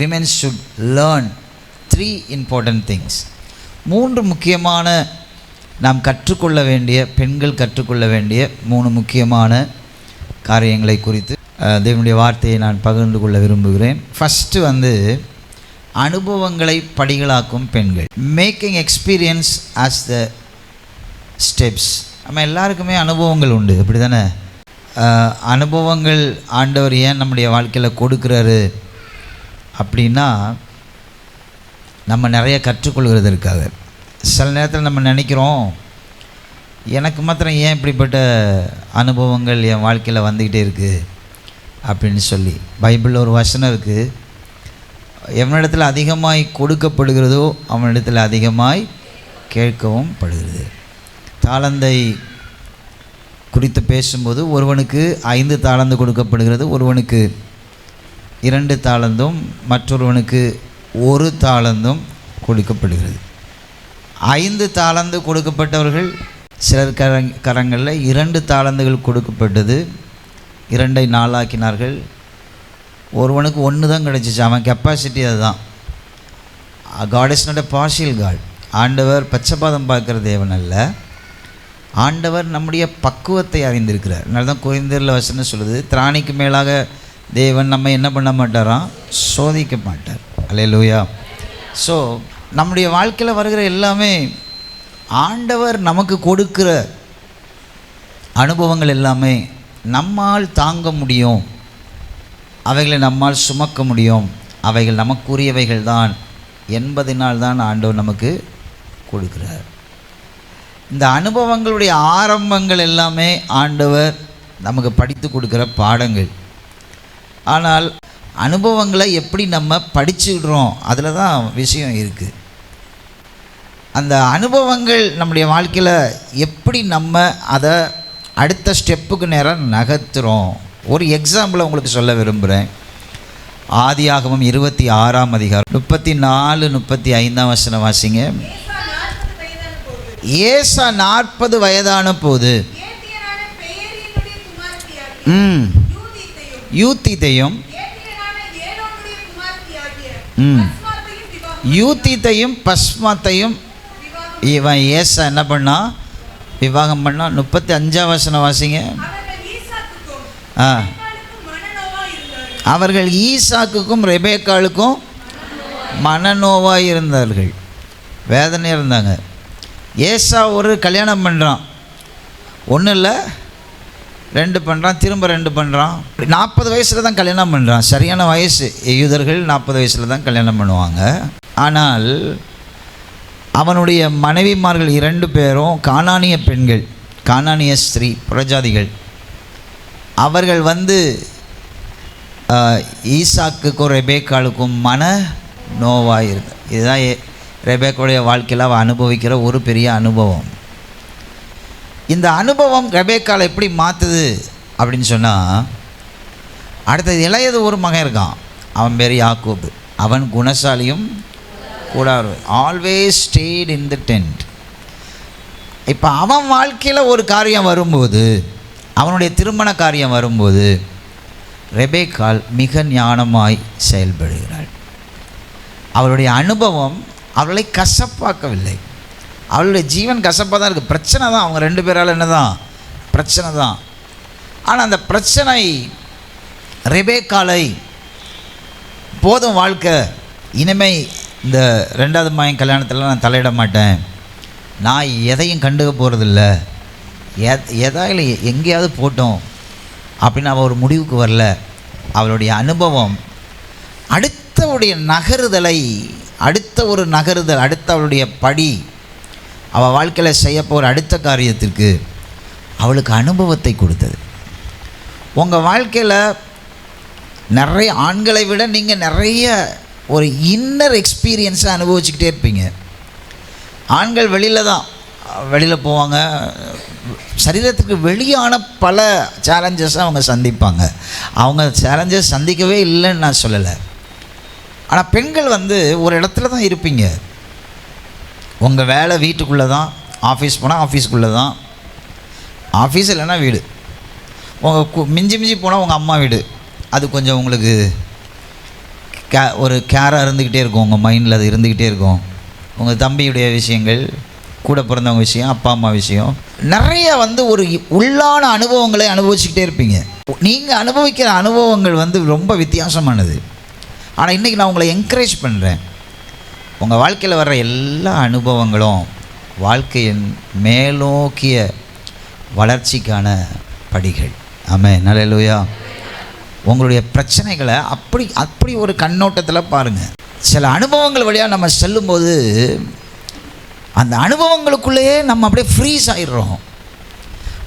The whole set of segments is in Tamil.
women should learn 3 important things. 3 முக்கியமான நாம் கற்றுக்கொள்ள வேண்டிய, பெண்கள் கற்றுக்கொள்ள வேண்டிய 3 முக்கியமான காரியங்களை குறித்து தேவனுடைய வார்த்தையை நான் பகிர்ந்து கொள்ள விரும்புகிறேன். ஃபஸ்ட்டு அனுபவங்களை படிகளாக்கும் பெண்கள். Making experience as the steps. நம்ம எல்லாருக்குமே அனுபவங்கள் உண்டு, அப்படி தானே? அனுபவங்கள் ஆண்டவர் ஏன் நம்முடைய வாழ்க்கையில் கொடுக்குறாரு அப்படின்னா, நம்ம நிறைய கற்றுக்கொள்கிறதற்காக. சில நேரத்தில் நம்ம நினைக்கிறோம், எனக்கு மாத்திரம் ஏன் இப்படிப்பட்ட அனுபவங்கள் என் வாழ்க்கையில் வந்துக்கிட்டே இருக்குது அப்படின்னு சொல்லி. பைபிளில் ஒரு வசனம் இருக்குது, எவனிடத்தில் அதிகமாய் கொடுக்கப்படுகிறதோ அவனிடத்தில் அதிகமாய் கேட்கவும் படுகிறது. தாளந்தை குறித்து பேசும்போது, ஒருவனுக்கு 5 தாளந்து கொடுக்கப்படுகிறது, ஒருவனுக்கு 2 தாளந்தும், மற்றொருவனுக்கு 1 தாளந்தும் கொடுக்கப்படுகிறது. 5 தாளந்து கொடுக்கப்பட்டவர்கள் சிலர் கரங்களில் 2 தாளந்துகள் கொடுக்கப்பட்டது, 2ஐ 4 ஆக்கினார்கள். ஒருவனுக்கு 1 தான் கிடச்சிச்சு, அவன் கெப்பாசிட்டி அதுதான். God is not a partial God. ஆண்டவர் பச்சைபாதம் பார்க்குற தேவன் அல்ல, ஆண்டவர் நம்முடைய பக்குவத்தை அறிந்திருக்கிறார். அதனால தான் கொரிந்தியரில் வசனம் சொல்லுது, திராணிக்கு மேலாக தேவன் நம்ம என்ன பண்ண மாட்டாராம், சோதிக்க மாட்டார். அல்லேலூயா. ஸோ நம்முடைய வாழ்க்கையில் வருகிற எல்லாமே ஆண்டவர் நமக்கு கொடுக்கிற அனுபவங்கள் எல்லாமே நம்மால் தாங்க முடியும், அவைகளை நம்மால் சுமக்க முடியும், அவைகள் நமக்குரியவைகள் தான் என்பதனால் தான் ஆண்டவர் நமக்கு கொடுக்கிறார். இந்த அனுபவங்களுடைய ஆரம்பங்கள் எல்லாமே ஆண்டவர் நமக்கு படித்து கொடுக்குற பாடங்கள். ஆனால் அனுபவங்களை எப்படி நம்ம படிச்சுக்கிடுறோம், அதில் தான் விஷயம் இருக்குது. அந்த அனுபவங்கள் நம்முடைய வாழ்க்கையில் எப்படி நம்ம அதை அடுத்த ஸ்டெப்புக்கு நேரம் நகர்த்துகிறோம். ஒரு எக்ஸாம்பிளை உங்களுக்கு சொல்ல விரும்புகிறேன். ஆதியாகமம் 26ஆம் அதிகாரம் 34, 35ஆம் வசனம் வாசிங்க. ஏசா 40 வயதான போது யூத்தித்தையும் யூத்தித்தையும் பஸ்மாத்தையும் இவன் ஏசா என்ன பண்ணா, விவாகம் பண்ணா. 35ஆம் வசனம் வாசிங்க. அவர்கள் ஈசாக்குக்கும் ரெபேக்காளுக்கும் மனநோவாய் இருந்தார்கள், வேதனை இருந்தாங்க. ஏசா ஒரு கல்யாணம் பண்ணுறான், ஒன்றும் இல்லை 2 பண்ணுறான், திரும்ப 2 பண்ணுறான். 40 வயசில் தான் கல்யாணம் பண்ணுறான். சரியான வயசு. யூதர்கள் 40 வயசில் தான் கல்யாணம் பண்ணுவாங்க. ஆனால் அவனுடைய மனைவிமார்கள் 2 பேரும் கானானிய பெண்கள், கானானிய ஸ்திரீ, புறஜாதிகள். அவர்கள் ஈசாக்குக்கும் ரெபேக்காளுக்கும் மன நோவாக இருக்கு. இதுதான் ரெபேக்காவுடைய வாழ்க்கையில் அவள் அனுபவிக்கிற ஒரு பெரிய அனுபவம். இந்த அனுபவம் ரெபேக்காளை எப்படி மாற்றுது அப்படின்னு சொன்னால், அடுத்தது இளையது ஒரு மகன் இருக்கான், அவன் பேர் யாக்கோபு. அவன் குணசாலியும் கூட always stayed in the tent. இப்போ அவன் வாழ்க்கையில் ஒரு காரியம் வரும்போது, அவனுடைய திருமண காரியம் வரும்போது, ரெபேக்காள் மிக ஞானமாய் செயல்படுகிறாள். அவளுடைய அனுபவம் அவளை கசப்பாக்கவில்லை. அவளுடைய ஜீவன் கசப்பாக தான் இருக்குது. பிரச்சனை தான், அவங்க 2 பேரால் என்ன தான் பிரச்சனை தான். ஆனால் அந்த பிரச்சனை ரெபேக்காளை போதும் வாழ்க்கை, இனிமே இந்த 2வது மகன் கல்யாணத்தில் நான் தலையிட மாட்டேன், நான் எதையும் கண்டுக்க போகிறதில்ல, எதாவது எங்கேயாவது போட்டோம் அப்படின்னு அவள் ஒரு முடிவுக்கு வரல. அவளுடைய அனுபவம் அடுத்தவுடைய நகருதலை, அடுத்த ஒரு நகருதல், அடுத்த அவளுடைய படி, அவள் வாழ்க்கையில் செய்ய போகிற அடுத்த காரியத்திற்கு அவளுக்கு அனுபவத்தை கொடுத்தது. உங்கள் வாழ்க்கையில் நிறைய ஆண்களை விட நீங்கள் நிறைய ஒரு இன்னர் எக்ஸ்பீரியன்ஸை அனுபவிச்சுக்கிட்டே இருப்பீங்க. ஆண்கள் வெளியில் போவாங்க, சரீரத்துக்கு வெளியான பல சேலஞ்சஸை அவங்க சந்திப்பாங்க. அவங்க சேலஞ்சஸ் சந்திக்கவே இல்லைன்னு நான் சொல்லலை. ஆனால் பெண்கள் ஒரு இடத்துல தான் இருப்பீங்க. உங்கள் வேலை வீட்டுக்குள்ளே தான், ஆஃபீஸ் போனால் ஆஃபீஸுக்குள்ளே தான், ஆஃபீஸ் இல்லைன்னா வீடு, உங்கள் மிஞ்சி போனால் உங்கள் அம்மா வீடு, அது கொஞ்சம் உங்களுக்கு ஒரு கேராக இருந்துக்கிட்டே இருக்கும், உங்கள் மைண்டில் அது இருந்துக்கிட்டே இருக்கும். உங்கள் தம்பியுடைய விஷயங்கள், கூட பிறந்தவங்க விஷயம், அப்பா அம்மா விஷயம், நிறைய ஒரு உள்ளான அனுபவங்களை அனுபவிச்சுக்கிட்டே இருப்பீங்க. நீங்கள் அனுபவிக்கிற அனுபவங்கள் ரொம்ப வித்தியாசமானது. ஆனால் இன்றைக்கி நான் உங்களை என்கரேஜ் பண்ணுறேன், உங்கள் வாழ்க்கையில் வர்ற எல்லா அனுபவங்களும் வாழ்க்கையின் மேலோக்கிய வளர்ச்சிக்கான படிகள். ஆமென், அல்லேலூயா. உங்களுடைய பிரச்சனைகளை அப்படி ஒரு கண்ணோட்டத்தில் பாருங்கள். சில அனுபவங்கள் வழியாக நம்ம செல்லும்போது அந்த அனுபவங்களுக்குள்ளேயே நம்ம அப்படியே ஃப்ரீஸ் ஆகிடுறோம்.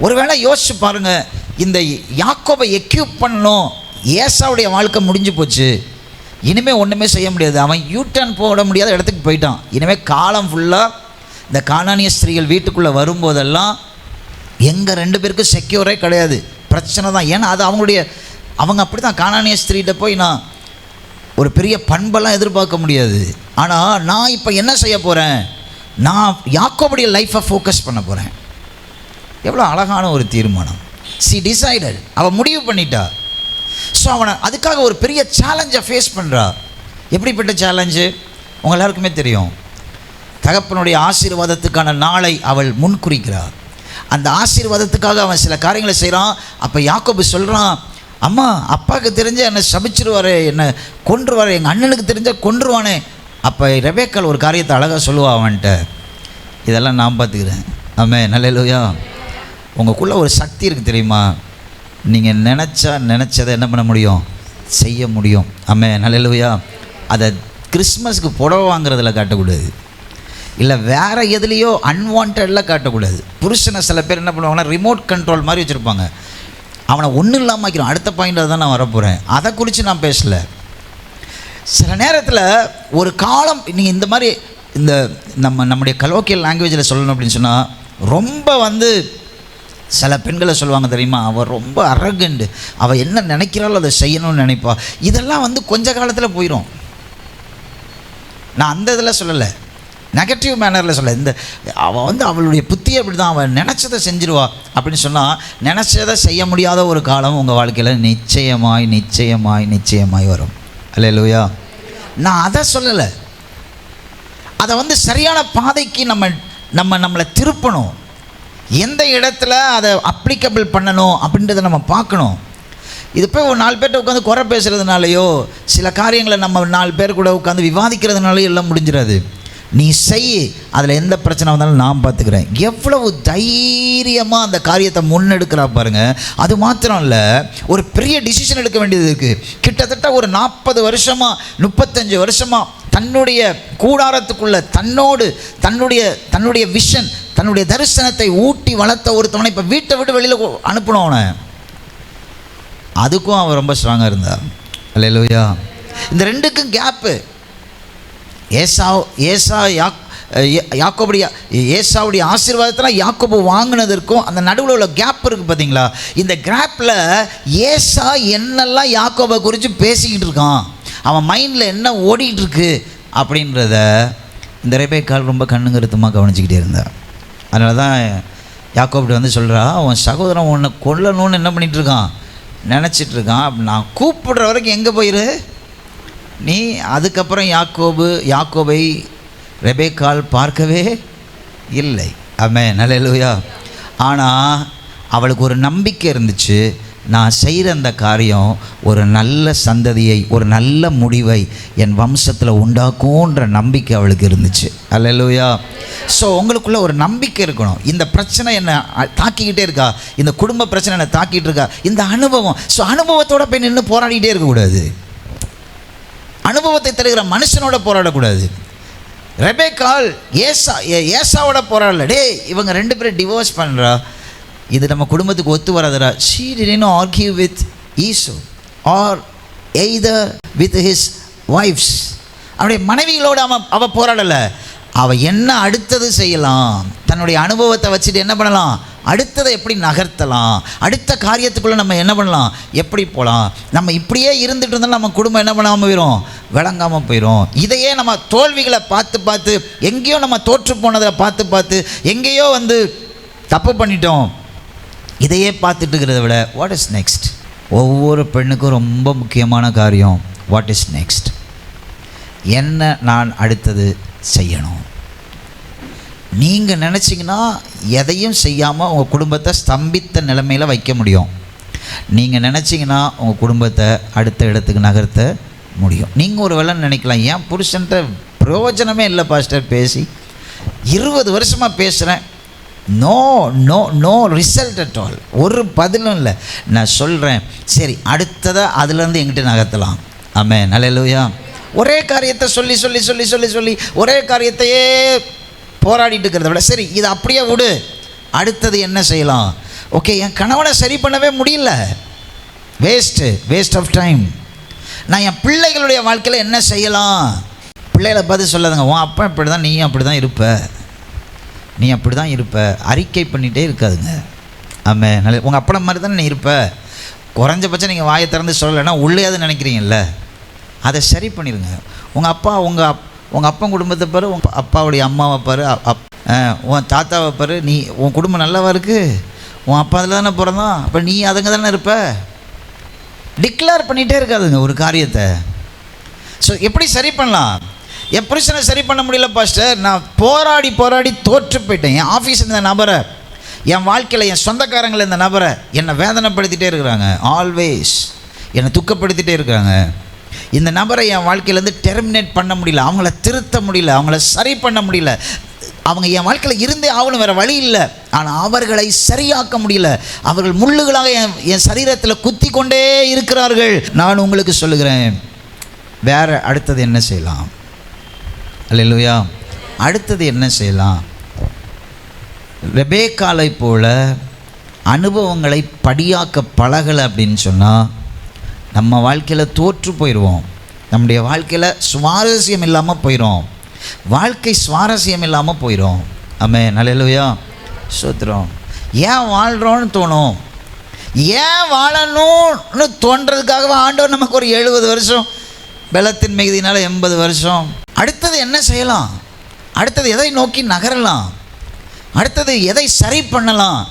ஒருவேளை யோசிச்சு பாருங்கள், இந்த யாக்கோபை எக்யூப் பண்ணணும். ஏசாவுடைய வாழ்க்கை முடிஞ்சு போச்சு, இனிமேல் ஒன்றுமே செய்ய முடியாது. அவன் யூட்டர்ன் போட முடியாத இடத்துக்கு போயிட்டான். இனிமேல் காலம் ஃபுல்லாக இந்த கானானிய ஸ்திரீகள் வீட்டுக்குள்ளே வரும்போதெல்லாம் எங்கள் 2 பேருக்கும் செக்யூரே கிடையாது, பிரச்சனை தான். ஏன்னா அது அவங்க அப்படி தான். கானானிய ஸ்திரீகிட்ட போய் நான் ஒரு பெரிய பண்பெல்லாம் எதிர்பார்க்க முடியாது. ஆனால் நான் இப்போ என்ன செய்ய போகிறேன், நான் யாக்கோபுடைய லைஃப்பை ஃபோக்கஸ் பண்ண போகிறேன். எவ்வளோ அழகான ஒரு தீர்மானம். சி டிசைடட், அவள் முடிவு பண்ணிட்டா. ஸோ அவனை அதுக்காக ஒரு பெரிய சேலஞ்சை ஃபேஸ் பண்ணுறா. எப்படிப்பட்ட சேலஞ்சு உங்கள் எல்லாருக்குமே தெரியும். தகப்பனுடைய ஆசீர்வாதத்துக்கான நாளை அவள் முன்குறிக்கிறாள். அந்த ஆசீர்வாதத்துக்காக அவன் சில காரியங்களை செய்கிறான். அப்போ யாக்கோபு சொல்கிறான், அம்மா அப்பாவுக்கு தெரிஞ்ச என்னை சபிச்சிருவாரே, என்னை கொன்றுவாரே, எங்கள் அண்ணனுக்கு தெரிஞ்ச கொன்றுவானே. அப்போ ரெபேக்காள் ஒரு காரியத்தை அழகாக சொல்லுவா அவன்கிட்ட, இதெல்லாம் நான் பார்த்துக்கிறேன். ஆமென், அல்லேலூயா. உங்களுக்குள்ளே ஒரு சக்தி இருக்குது தெரியுமா, நீங்கள் நினச்சதை என்ன பண்ண முடியும், செய்ய முடியும். ஆமென், அல்லேலூயா. அதை கிறிஸ்மஸ்க்கு புடவை வாங்குறதில் காட்டக்கூடாது, இல்லை வேறு எதுலேயோ அன்வான்டில் காட்டக்கூடாது. புருஷனை சில பேர் என்ன பண்ணுவாங்கன்னா ரிமோட் கண்ட்ரோல் மாதிரி வச்சுருப்பாங்க. அவனை ஒன்றும் இல்லாமல் ஆக்கிடும். அடுத்த பாயிண்ட்டாக தான் நான் வரப்போகிறேன், அதை குறித்து நான் பேசலை. சில நேரத்தில் ஒரு காலம் நீங்கள் இந்த மாதிரி நம்முடைய கலோக்கியல் லாங்குவேஜில் சொல்லணும் அப்படின்னு சொன்னால், ரொம்ப சில பெண்களை சொல்லுவாங்க தெரியுமா, அவள் ரொம்ப அரகண்ட், அவள் என்ன நினைக்கிறாளோ அதை செய்யணும்னு நினைப்பா. இதெல்லாம் கொஞ்ச காலத்தில் போயிடும். நான் அந்த இதில் சொல்லலை, நெகட்டிவ் மேனரில் சொல்ல. அவள் அவளுடைய புத்தி அப்படி தான், அவள் நினச்சதை செஞ்சிருவா அப்படின்னு சொன்னால், நினச்சதை செய்ய முடியாத ஒரு காலம் உங்கள் வாழ்க்கையில் நிச்சயமாய் நிச்சயமாய் நிச்சயமாய் வரும். அல்லேலூயா. நான் அதை சொல்லலை, அதை சரியான பாதைக்கு நம்மளை திருப்பணும். எந்த இடத்துல அதை அப்ளிகபிள் பண்ணணும் அப்படின்றத நம்ம பார்க்கணும். இது போய் ஒரு 4 பேர்கிட்ட உட்காந்து குறை பேசுகிறதுனாலையோ, சில காரியங்களை நம்ம 4 பேர் கூட உட்காந்து விவாதிக்கிறதுனாலையோ எல்லாம் முடிஞ்சிடாது. நீ செய், அதில் எந்த பிரச்சனை வந்தாலும் நான் பார்த்துக்கிறேன். எவ்வளவு தைரியமாக அந்த காரியத்தை முன்னெடுக்கிறா பாருங்கள். அது மாத்திரம் இல்லை, ஒரு பெரிய டிசிஷன் எடுக்க வேண்டியது இருக்குது. கிட்டத்தட்ட ஒரு 40 வருஷமாக 35 வருஷமாக தன்னுடைய கூடாரத்துக்குள்ளே தன்னுடைய விஷன், தன்னுடைய தரிசனத்தை ஊட்டி வளர்த்த ஒருத்தவனை இப்போ வீட்டை விட்டு வெளியில் அனுப்பணும். அவனை அதுக்கும் அவன் ரொம்ப ஸ்ட்ராங்காக இருந்தான். அல்லேலூயா. இந்த 2க்கும் கேப்பு, ஏசாவுடைய ஆசீர்வாதத்தில் யாக்கோபு வாங்கினதற்கும் அந்த நடுவில் உள்ள கேப் இருக்குது பார்த்தீங்களா. இந்த கேப்பில் ஏசா என்னெல்லாம் யாக்கோபை குறித்து பேசிக்கிட்டு இருக்கான், அவன் மைண்டில் என்ன ஓடிக்கிட்டு இருக்கு அப்படின்றத இந்த ரெபேக்காள் ரொம்ப கண்ணுங்கருத்துமாக கவனிச்சிக்கிட்டே இருந்தான். அதனால தான் யாக்கோபிட்ட சொல்கிறா, அவன் சகோதரன் உன்னை கொல்லணும்னு என்ன பண்ணிகிட்ருக்கான், நினச்சிட்ருக்கான். நான் கூப்பிடுற வரைக்கும் எங்கே போயிரு நீ. அதுக்கப்புறம் யாக்கோபை ரெபேக்காள் பார்க்கவே இல்லை. ஆமென், அல்லேலூயா. ஆனால் அவளுக்கு ஒரு நம்பிக்கை இருந்துச்சு, நான் செய்கிற அந்த காரியம் ஒரு நல்ல சந்ததியை, ஒரு நல்ல முடிவை என் வம்சத்தில் உண்டாக்கும்ன்ற நம்பிக்கை அவளுக்கு இருந்துச்சு. அல்லேலூயா. ஸோ உங்களுக்குள்ள ஒரு நம்பிக்கை இருக்கணும். இந்த பிரச்சனை என்னை தாக்கிக்கிட்டே இருக்கா, இந்த குடும்ப பிரச்சனை என்னை தாக்கிட்டு இருக்கா, இந்த அனுபவம். ஸோ அனுபவத்தோட போய் நின்று போராடிக்கிட்டே இருக்கக்கூடாது, அனுபவத்தை தருகிற மனுஷனோட போராடக்கூடாது. ரெபேக்காள் ஏசாவோட போராடல. இவங்க 2 பேரும் டிவோர்ஸ் பண்ணுறா, இது நம்ம குடும்பத்துக்கு ஒத்து வராதுடா. she didn't argue with Esau or either with his wives. அவனுடைய மனைவிகளோடு அவள் போராடலை. அவள் என்ன அடுத்தது செய்யலாம், தன்னுடைய அனுபவத்தை வச்சுட்டு என்ன பண்ணலாம், அடுத்ததை எப்படி நகர்த்தலாம், அடுத்த காரியத்துக்குள்ளே நம்ம என்ன பண்ணலாம், எப்படி போகலாம். நம்ம இப்படியே இருந்துட்டு இருந்தாலும் நம்ம குடும்பம் என்ன பண்ணாமல் போயிடும், விளங்காமல் போயிடும். இதையே நம்ம தோல்விகளை பார்த்து எங்கேயோ நம்ம தோற்று போனதை பார்த்து எங்கேயோ தப்பு பண்ணிட்டோம், இதையே பார்த்துட்டு இருக்கிறத விட வாட் இஸ் நெக்ஸ்ட். ஒவ்வொரு பெண்ணுக்கும் ரொம்ப முக்கியமான காரியம் வாட் இஸ் நெக்ஸ்ட். என்ன நான் அடுத்தது செய்யணும். நீங்கள் நினச்சிங்கன்னா எதையும் செய்யாமல் உங்கள் குடும்பத்தை ஸ்தம்பித்த நிலைமையில் வைக்க முடியும். நீங்கள் நினச்சிங்கன்னா உங்கள் குடும்பத்தை அடுத்த இடத்துக்கு நகர்த்த முடியும். நீங்கள் ஒரு வேளை நினைக்கலாம், ஏன் புருஷன்ட்ட பிரயோஜனமே இல்லை பாஸ்டர், பேசி 20 வருஷமாக பேசுகிறேன், no no no result at all, ஒரு பதிலும் இல்லை. நான் சொல்கிறேன், சரி அடுத்ததாக அதுலேருந்து எங்கிட்ட நகர்த்தலாம். ஆமென், அல்லேலூயா. ஒரே காரியத்தை சொல்லி சொல்லி சொல்லி சொல்லி சொல்லி ஒரே காரியத்தையே போராடிட்டு இருக்கிறத விட, சரி இதை அப்படியே விடு, அடுத்தது என்ன செய்யலாம்? ஓகே, என் கணவனை சரி பண்ணவே முடியல, வேஸ்ட் ஆஃப் டைம். நான் என் பிள்ளைகளுடைய வாழ்க்கையில் என்ன செய்யலாம்? பிள்ளைகளை பார்த்து சொல்லாதுங்க, உன் அப்பா இப்படி தான், நீயும் அப்படி தான் இருப்ப, நீ அப்படி தான் இருப்ப, அறிக்கை பண்ணிகிட்டே இருக்காதுங்க. ஆமாம், நல்ல உங்கள் அப்பனை மாதிரி தானே நீ இருப்ப, குறைஞ்சபட்சம் நீங்கள் வாயை திறந்து சொல்லலைன்னா உள்ளேயாவது நினைக்கிறீங்கல்ல, அதை சரி பண்ணிடுங்க. உங்கள் அப்பா உங்கள் அப்பன் குடும்பத்தை பாரு, உங்கள் அப்பாவுடைய அம்மாவை பாரு, உன் தாத்தாவை பாரு, நீ உன் குடும்பம் நல்லாவா இருக்குது? உன் அப்பா அதில் தானே பிறந்தான், அப்போ நீ அதுங்க தானே இருப்ப. டிக்ளேர் பண்ணிகிட்டே இருக்காதுங்க ஒரு காரியத்தை. ஸோ எப்படி சரி பண்ணலாம்? என் புருஷனை சரி பண்ண முடியல பாஸ்டர், நான் போராடி போராடி தோற்று போயிட்டேன். என் ஆஃபீஸில் இந்த நபரை, என் வாழ்க்கையில் என் சொந்தக்காரங்களை இந்த நபரை என்னை வேதனைப்படுத்திகிட்டே இருக்கிறாங்க, ஆல்வேஸ் என்னை துக்கப்படுத்திகிட்டே இருக்காங்க. இந்த நபரை என் வாழ்க்கையிலேருந்து டெர்மினேட் பண்ண முடியல, அவங்கள திருத்த முடியல, அவங்கள சரி பண்ண முடியல. அவங்க என் வாழ்க்கையில் இருந்தே ஆகணும், வேறு வழி இல்லை. ஆனால் அவர்களை சரியாக்க முடியல. அவர்கள் முள்ளுகளாக என் சரீரத்தில் குத்தி கொண்டே இருக்கிறார்கள். நான் உங்களுக்கு சொல்லுகிறேன், வேறு அடுத்தது என்ன செய்யலாம்? அல்லேலூயா. அடுத்தது என்ன செய்யலாம்? ரெபேக்காளை போல அனுபவங்களை படியாக்க பழகலை அப்படின்னு சொன்னால் நம்ம வாழ்க்கையில் தோற்று போயிடுவோம். நம்முடைய வாழ்க்கையில் சுவாரஸ்யம் இல்லாமல் போயிடும். வாழ்க்கை சுவாரஸ்யம் இல்லாமல் போயிடும். ஆமென், அல்லேலூயா, ஸ்தோத்திரம். ஏன் வாழ்கிறோன்னு தோணும், ஏன் வாழணும்னு தோன்றதுக்காகவே ஆண்டவர் நமக்கு ஒரு 70 வருஷம், பலத்தின் மிகுதியினால் 80 வருஷம். அடுத்தது என்ன செய்யலாம்? அடுத்தது எதை நோக்கி நகரலாம்? அடுத்தது எதை சரி பண்ணலாம்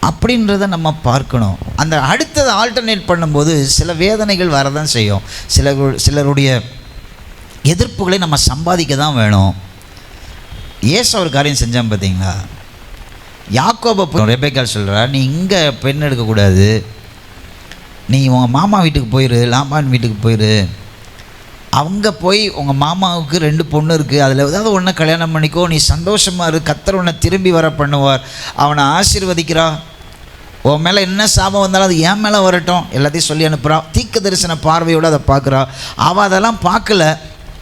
அப்படின்றத நம்ம பார்க்கணும். அந்த அடுத்தது ஆல்டர்னேட் பண்ணும்போது சில வேதனைகள் வரதான் செய்யும். சிலருடைய எதிர்ப்புகளை நம்ம சம்பாதிக்க தான் வேணும். ஏசு ஒரு காரியம் செஞ்சான் பார்த்தீங்களா? யாக்கோபை ரெபேக்காள் சொல்கிறா, நீ இங்கே பெண் எடுக்கக்கூடாது, நீ உங்கள் மாமா வீட்டுக்கு போயிரு, லாபான் வீட்டுக்கு போயிரு, அங்கே போய் உங்கள் மாமாவுக்கு 2 பொண்ணு இருக்குது, அதில் ஏதாவது ஒன்று கல்யாணம் பண்ணிக்கோ, நீ சந்தோஷமாக இரு, கர்த்தர் உன்னை திரும்பி வர பண்ணுவார், அவனை ஆசீர்வதிக்கிறா, உன் மேலே என்ன சாபம் வந்தாலும் அது என் மேலே வரட்டும், எல்லாத்தையும் சொல்லி அனுப்புகிறான். தீர்க்க தரிசன பார்வையோடு அதை பார்க்குறா. அவள் அதெல்லாம் பார்க்கல,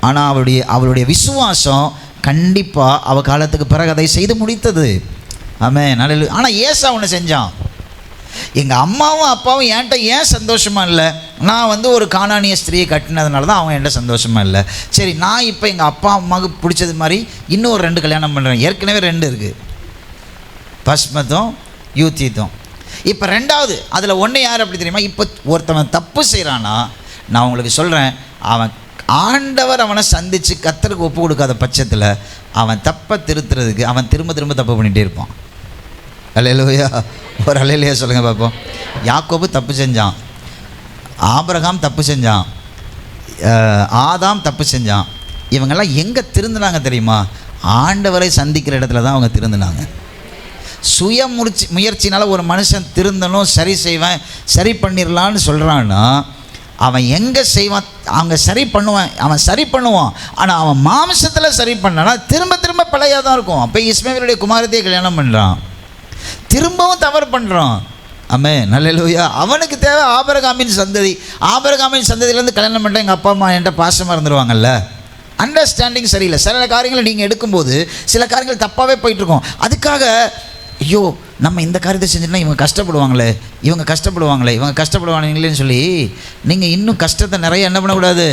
ஆனால் அவளுடைய விசுவாசம் கண்டிப்பாக அவள் காலத்துக்கு பிறகு அதை செய்து முடித்தது. ஆமென், நல்ல. ஆனால் ஏசா ஒன்று செஞ்சான், எங்கள் அம்மாவும் அப்பாவும் என்கிட்ட ஏன் சந்தோஷமாக இல்லை? நான் ஒரு கானானிய ஸ்திரியை கட்டினதுனால தான் அவங்க என்கிட்ட சந்தோஷமாக இல்லை. சரி, நான் இப்போ எங்கள் அப்பா அம்மாவுக்கு பிடிச்சது மாதிரி இன்னும் ஒரு 2 கல்யாணம் பண்ணுறேன். ஏற்கனவே 2 இருக்குது, பஸ்மத்தும் யூத்தித்தும். இப்போ 2வது, அதில் ஒன்று யார் அப்படி தெரியுமா? இப்போ ஒருத்தவன் தப்பு செய்கிறான்னா, நான் உங்களுக்கு சொல்கிறேன், அவன் ஆண்டவர் அவனை சந்தித்து கர்த்தருக்கு ஒப்பு கொடுக்காத பட்சத்தில் அவன் தப்பை திருத்துறதுக்கு அவன் திரும்ப திரும்ப தப்பு பண்ணிகிட்டே இருப்பான். அல்லேலூயா, ஒரு அல்லேலூயா சொல்லுங்கள் பார்ப்போம். யாக்கோபு தப்பு செஞ்சான், ஆபிரகாம் தப்பு செஞ்சான், ஆதாம் தப்பு செஞ்சான். இவங்கெல்லாம் எங்கே திருந்தினாங்க தெரியுமா? ஆண்டவரை சந்திக்கிற இடத்துல தான் அவங்க திருந்தினாங்க. முயற்சினால் ஒரு மனுஷன் திருந்தணும், சரி செய்வேன், சரி பண்ணிடலான்னு சொல்கிறான்னா அவன் எங்கே செய்வான்? அவங்க சரி பண்ணுவான், அவன் சரி பண்ணுவான். ஆனால் அவன் மாம்சத்தில் சரி பண்ணானா திரும்ப திரும்ப பழையாக தான் இருக்கும். அப்போ இஸ்மவேலுடைய குமாரத்தையே கல்யாணம் பண்ணுறான், திரும்பவும் தவறு பண்ணுறான். ஆமென், அல்லேலூயா. அவனுக்கு தேவை ஆபிரகாமின் சந்ததி. ஆபிரகாமின் சந்ததியிலேருந்து கல்யாணம் பண்ணிட்டு எங்கள் அப்பா அம்மா என்கிட்ட பாசமாக இருந்துருவாங்கல்ல. அண்டர்ஸ்டாண்டிங் சரியில்லை. சில காரியங்களை நீங்கள் எடுக்கும்போது சில காரியங்கள் தப்பாகவே போயிட்டுருக்கோம். அதுக்காக ஐயோ நம்ம இந்த காரியத்தை செஞ்சோன்னா இவங்க கஷ்டப்படுவாங்களே, இவங்க கஷ்டப்படுவாங்களேன்னு சொல்லி நீங்கள் இன்னும் கஷ்டத்தை நிறைய என்ன பண்ணக்கூடாது,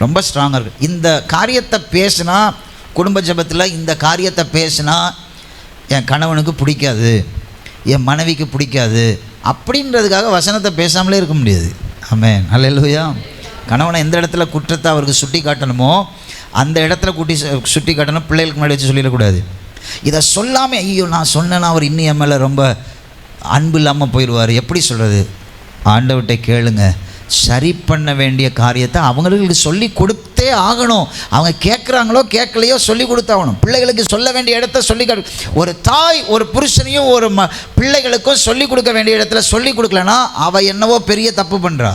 ரொம்ப ஸ்ட்ராங்காக இருக்குது. இந்த காரியத்தை பேசுனா, குடும்ப ஜெபத்தில் இந்த காரியத்தை பேசுனா என் கணவனுக்கு பிடிக்காது, என் மனைவிக்கு பிடிக்காது அப்படின்றதுக்காக வசனத்தை பேசாமலே இருக்க முடியாது. ஆமென், அல்லேலூயா. கணவனை எந்த இடத்துல குற்றத்தை அவருக்கு சுட்டி காட்டணுமோ அந்த இடத்துல சுட்டி காட்டணும். பிள்ளைகளுக்கு முன்னாடி வச்சு சொல்லிடக்கூடாது. இதை சொல்லாமல் ஐயோ நான் சொன்னேன்னா அவர் இன்னும் என் மேலே ரொம்ப அன்பு இல்லாமல் போயிடுவார். எப்படி சொல்கிறது? ஆண்டவர்கிட்ட கேளுங்க, சரி பண்ண வேண்டிய காரியத்தை அவங்களுக்கு சொல்லி கொடுத்தே ஆகணும். அவங்க கேட்குறாங்களோ கேட்கலையோ சொல்லி கொடுத்தாகணும். பிள்ளைகளுக்கு சொல்ல வேண்டிய இடத்த சொல்லி ஒரு தாய் ஒரு புருஷனையும் ஒரு பிள்ளைகளுக்கும் சொல்லி கொடுக்க வேண்டிய இடத்துல சொல்லி கொடுக்கலன்னா அவள் என்னவோ பெரிய தப்பு பண்ணுறா.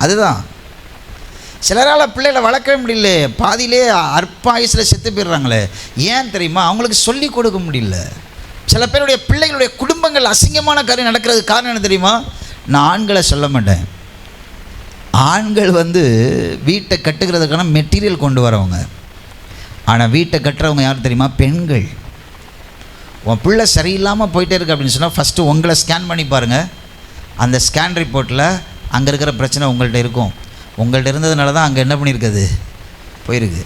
அதுதான் சிலரால் பிள்ளைகளை வளர்க்கவே முடியல, பாதியிலே அற்ப ஆயுசில் செத்து போயிடுறாங்களே. ஏன் தெரியுமா? அவங்களுக்கு சொல்லி கொடுக்க முடியல. சில பேருடைய பிள்ளைகளுடைய குடும்பங்கள் அசிங்கமான காரியம் நடக்கிறதுக்கு காரணம் என்ன தெரியுமா? நான் ஆண்களை சொல்ல மாட்டேன். ஆண்கள் வீட்டை கட்டுகிறதுக்கான மெட்டீரியல் கொண்டு வரவங்க. ஆனால் வீட்டை கட்டுறவங்க யார் தெரியுமா? பெண்கள். உன் பிள்ளை சரியில்லாமல் போயிட்டே இருக்கு அப்படின்னு சொன்னால் ஃபஸ்ட்டு உங்களை ஸ்கேன் பண்ணி பாருங்கள். அந்த ஸ்கேன் ரிப்போர்ட்டில் அங்கே இருக்கிற பிரச்சனை உங்கள்கிட்ட இருக்கும். உங்கள்கிட்ட இருந்ததுனால தான் அங்கே என்ன பண்ணியிருக்குது, போயிருக்கு.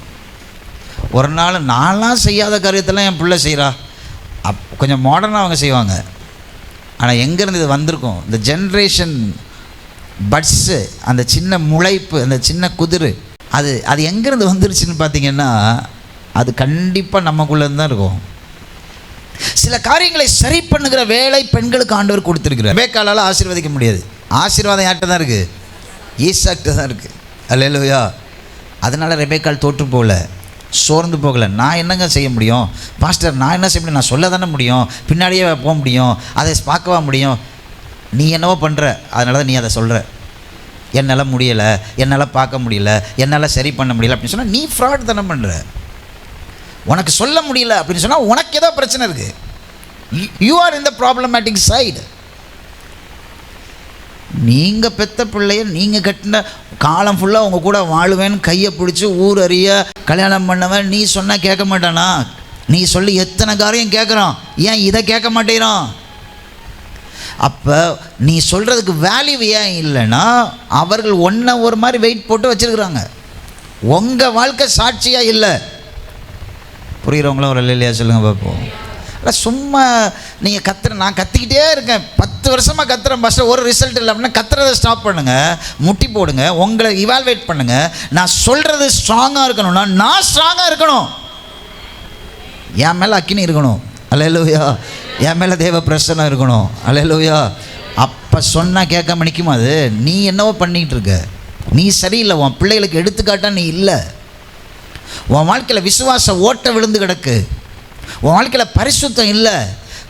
ஒரு நாள் நான்லாம் செய்யாத காரியத்தெல்லாம் என் பிள்ளை செய்கிறா. கொஞ்சம் மாடர்னாக அவங்க செய்வாங்க. ஆனால் எங்கேருந்து இது வந்திருக்கும்? இந்த ஜென்ரேஷன் பட்ஸு, அந்த சின்ன முளைப்பு, அந்த சின்ன குதிர், அது எங்கேருந்து வந்துருச்சுன்னு பார்த்தீங்கன்னா அது கண்டிப்பாக நமக்குள்ளேருந்து தான் இருக்கும். சில காரியங்களை சரி பண்ணுகிற வேலை பெண்களுக்கு ஆண்டவர் கொடுத்துருக்கிறார். ரெபெக்காளால் ஆசீர்வதிக்க முடியாது. ஆசீர்வாதம் யார்கிட்ட தான் இருக்குது? ஈசாக்கிட்ட தான் இருக்குது. அல்லேலூயா. அதனால் ரெபெக்காள் தோற்று போகல, சோர்ந்து போகலை. நான் என்னங்க செய்ய முடியும் பாஸ்டர்? நான் என்ன செய்ய முடியும்? நான் சொல்ல தானே முடியும், பின்னாடியே போக முடியும், அதை பார்க்கவா முடியும்? நீ என்னவோ பண்ணுற, அதனால தான் நீ அதை சொல்கிற. என்னால் முடியலை, என்னால் பார்க்க முடியல, என்னால் சரி பண்ண முடியல அப்படின்னு சொன்னால் நீ ஃப்ராட் தானே பண்ணுற. உனக்கு சொல்ல முடியல அப்படின்னு சொன்னால் உனக்கு ஏதோ பிரச்சனை இருக்குது. You are in the problematic side. நீங்கள் பெத்த பிள்ளைய நீங்கள் கட்டின காலம் ஃபுல்லாக உங்கள் கூட வாழுவேன்னு கையை பிடிச்சி ஊர் அறிய கல்யாணம் பண்ணவன் நீ சொன்னால் கேட்க மாட்டானா? நீ சொல்லி எத்தனை காரியம் கேட்குறான், ஏன் இதை கேட்க மாட்டேறான்? அப்போ நீ சொல்கிறதுக்கு வேல்யூ ஏன் இல்லைன்னா அவர்கள் ஒன்றை ஒரு மாதிரி வெயிட் போட்டு வச்சுருக்குறாங்க. உங்கள் வாழ்க்கை சாட்சியாக இல்லை. புரிகிறவங்களும் ஒரு இல்லையா சொல்லுங்கள் பார்ப்போம். இல்லை சும்மா நீங்கள் நான் கத்திக்கிட்டே இருக்கேன், 10 வருஷமாக கத்துறேன் பாஸ்டர், ஒரு ரிசல்ட் இல்லை அப்படின்னா கத்துறதை ஸ்டாப் பண்ணுங்கள், முட்டி போடுங்க, உங்களை இவால்வேட் பண்ணுங்கள். நான் சொல்கிறது ஸ்ட்ராங்காக இருக்கணும்னா நான் ஸ்ட்ராங்காக இருக்கணும். என் மேலே அக்கினி இருக்கணும். அல்லேலூயா. என் மேலே தேவ பிரசன்னம் இருக்கணும். அல்லேலூயா. அப்போ சொன்னால் கேட்காம நிற்குமா? அது நீ என்னவோ பண்ணிகிட்டு இருக்க, நீ சரியில்லை. உன் பிள்ளைகளுக்கு எடுத்துக்காட்டா நீ இல்லை. உன் வாழ்க்கையில் விசுவாச ஓட்ட விழுந்து கிடக்கு. உன் வாழ்க்கையில் பரிசுத்தம் இல்லை.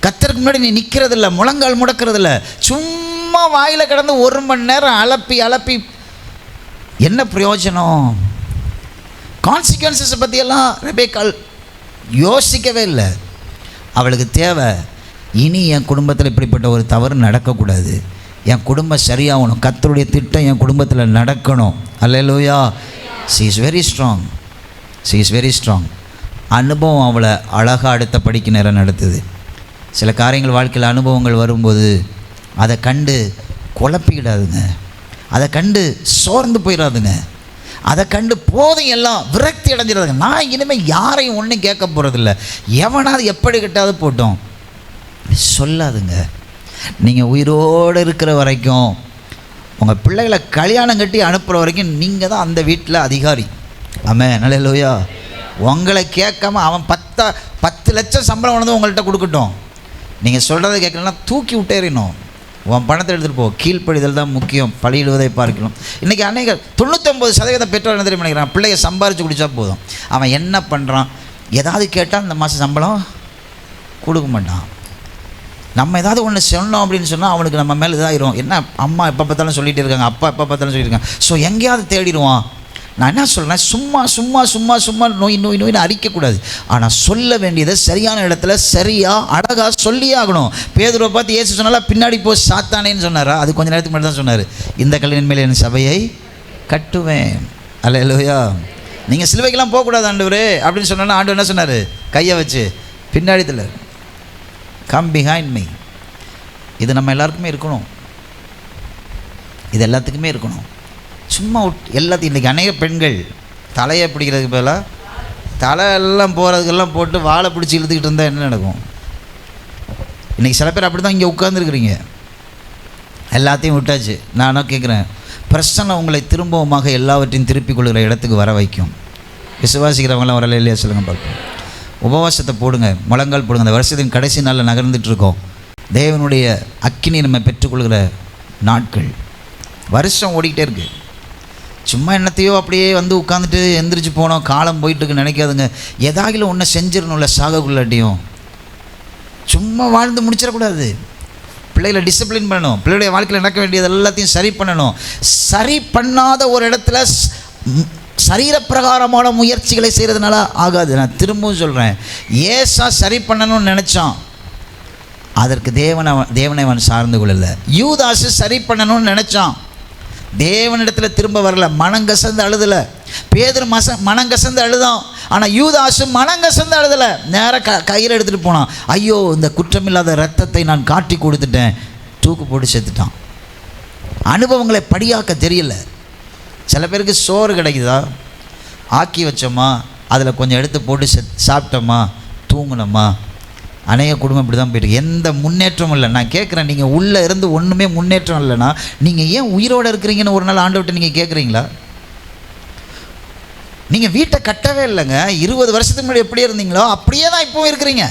கர்த்தருக்கு முன்னாடி நீ நிற்கிறதில்ல, முழங்கால் முடக்கிறதில்ல. சும்மா வாயில் கிடந்து 1 மணி நேரம் அலப்பி என்ன பிரயோஜனம்? கான்சிக்வன்சஸை பற்றியெல்லாம் ரெபெக்காள் யோசிக்கவே இல்லை. அவளுக்கு தேவை, இனி என் குடும்பத்தில் இப்படிப்பட்ட ஒரு தவறு நடக்கக்கூடாது, என் குடும்பம் சரியாகணும், கர்த்தருடைய திட்டம் என் குடும்பத்தில் நடக்கணும். அல்லேலூயா. She is very strong. She is very strong. அனுபவம் அவளை அழகாக அடுத்த படிக்க நேரம் நடத்துது. சில காரியங்கள் வாழ்க்கையில் அனுபவங்கள் வரும்போது அதை கண்டு குழப்பிக்கிடாதுங்க, அதை கண்டு சோர்ந்து போயிடாதுங்க, அதை கண்டு போதும் எல்லாம் விரக்தி அடைஞ்சிடாதுங்க. நான் இனிமேல் யாரையும் ஒன்றும் கேட்க போகிறதில்ல, எவனாவது எப்படி கிட்டாவது போட்டோம் சொல்லாதுங்க. நீங்கள் உயிரோடு இருக்கிற வரைக்கும், உங்கள் பிள்ளைகளை கல்யாணம் கட்டி அனுப்புகிற வரைக்கும் நீங்கள் தான் அந்த வீட்டில் அதிகாரி. ஆமென். அல்லேலூயா. உங்களை கேட்காம அவன் 10 லட்சம் சம்பளம் வந்து உங்கள்கிட்ட கொடுக்கட்டும், நீங்கள் சொல்கிறத கேட்கலன்னா தூக்கி விட்டேறினோம். உன் பணத்தை எடுத்துகிட்டு போ. கீழ்ப்படிதல் தான் முக்கியம், பழியிடுவதை பார்க்கணும். இன்றைக்கி அநேக 99% பெற்றோர் என்ன தெரியும் நினைக்கிறான், பிள்ளைய சம்பாரித்து குடித்தா போதும். அவன் என்ன பண்ணுறான், ஏதாவது கேட்டால் இந்த மாதம் சம்பளம் கொடுக்க மாட்டான். நம்ம ஏதாவது ஒன்று சொன்னோம் அப்படின்னு சொன்னால் அவனுக்கு நம்ம மேலே இதாகிரும். என்ன அம்மா எப்போ பார்த்தாலும் சொல்லிகிட்டு இருக்காங்க, அப்பா எப்போ பார்த்தாலும் சொல்லியிருக்காங்க. ஸோ எங்கேயாவது தேடிடுவான். நான் என்ன சொல்கிறேன், சும்மா நோயின்னு அரிக்கக்கூடாது. ஆனால் சொல்ல வேண்டியதை சரியான இடத்துல சரியாக அழகாக சொல்லியே ஆகணும். பேதுருவை பார்த்து இயேசு சொன்னால பின்னாடி போய் சாத்தானேன்னு சொன்னாரா? அது கொஞ்சம் நேரத்துக்கு முன்னாடி தான் சொன்னார், இந்த கல்லின் மேலே என் சபையை கட்டுவேன். அல்லேலூயா. நீங்கள் சிலுவைக்கெல்லாம் போகக்கூடாது ஆண்டவரே அப்படின்னு சொன்னா ஆண்டவர் என்ன சொன்னார்? கையை வச்சு பின்னாடி தள்ளார். Come behind me. இது நம்ம எல்லாருக்குமே இருக்கணும், இது எல்லாத்துக்குமே இருக்கணும். சும்மா எல்லாத்தையும் இன்றைக்கி அநேக பெண்கள் தலையை பிடிக்கிறதுக்கு பதிலாக தலையெல்லாம் போகிறதுக்கெல்லாம் போட்டு வாழை பிடிச்சி இழுத்துக்கிட்டு இருந்தால் என்ன நடக்கும்? இன்றைக்கி சில பேர் அப்படி தான் இங்கே உட்காந்துருக்குறீங்க. எல்லாத்தையும் விட்டாச்சு. நானும் கேட்குறேன், பிரச்சனை உங்களை திரும்பவுமாக எல்லாவற்றையும் திருப்பிக் கொள்கிற இடத்துக்கு வர வைக்கும். விசுவாசிக்கிறவங்களாம் வரல இல்லையா சொல்லுங்கள் பார்ப்போம். உபவாசத்தை போடுங்க, முழங்கால் போடுங்க. அந்த வருஷத்தின் கடைசி நாளில் நகர்ந்துட்டுருக்கோம். தேவனுடைய அக்கினி நம்ம பெற்றுக்கொள்கிற நாட்கள். வருஷம் ஓடிக்கிட்டே இருக்குது. சும்மா என்னத்தையோ அப்படியே வந்து உட்காந்துட்டு எந்திரிச்சு போனோம், காலம் போயிட்டுருக்கு நினைக்காதுங்க. ஏதாகிலும் ஒன்று செஞ்சிடணும்ல சாகக்குள்ளாட்டியும். சும்மா வாழ்ந்து முடிச்சிடக்கூடாது. பிள்ளைகளை டிசிப்ளின் பண்ணணும், பிள்ளைகளுடைய வாழ்க்கையில் நடக்க வேண்டியது எல்லாத்தையும் சரி பண்ணணும். சரி பண்ணாத ஒரு இடத்துல சரீரப்பிரகாரமான முயற்சிகளை செய்கிறதுனால ஆகாது. நான் திரும்பவும் சொல்கிறேன், ஏசா சரி பண்ணணும்னு நினச்சான், அதற்கு தேவனை அவன் சார்ந்து கொள்ளலை. யூதாசு சரி பண்ணணும்னு நினச்சான், தேவனிடத்தில் திரும்ப வரல, மனங்கசந்து அழுதலை. பேதுரு மனங்கசந்து அழுதான், ஆனால் யூதாசு மனங்கசந்து அழுதலை. நேராக கயிறு எடுத்துகிட்டு போனான். ஐயோ, இந்த குற்றமில்லாத ரத்தத்தை நான் காட்டி கொடுத்துட்டேன், தூக்கு போட்டு செத்துட்டான். அனுபவங்களை படியாக்க தெரியல. சில பேருக்கு சோறு கிடைக்குதா, ஆக்கி வச்சோமா, அதில் கொஞ்சம் எடுத்து போட்டு சாப்பிட்டோமா, தூங்கினோமா. அநேக குடும்பம் இப்படி தான் போயிட்டு, எந்த முன்னேற்றமும் இல்லை. நான் கேட்குறேன், நீங்கள் உள்ளே இருந்து ஒன்றுமே முன்னேற்றம் இல்லைன்னா நீங்கள் ஏன் உயிரோடு இருக்கிறீங்கன்னு ஒரு நாள் ஆண்டவர்கிட்ட நீங்கள் கேட்குறீங்களா? நீங்கள் வீட்டை கட்டவே இல்லைங்க, 20 வருஷத்துக்கு முன்னாடி எப்படி இருந்தீங்களோ அப்படியே தான் இப்போவும் இருக்கிறீங்க.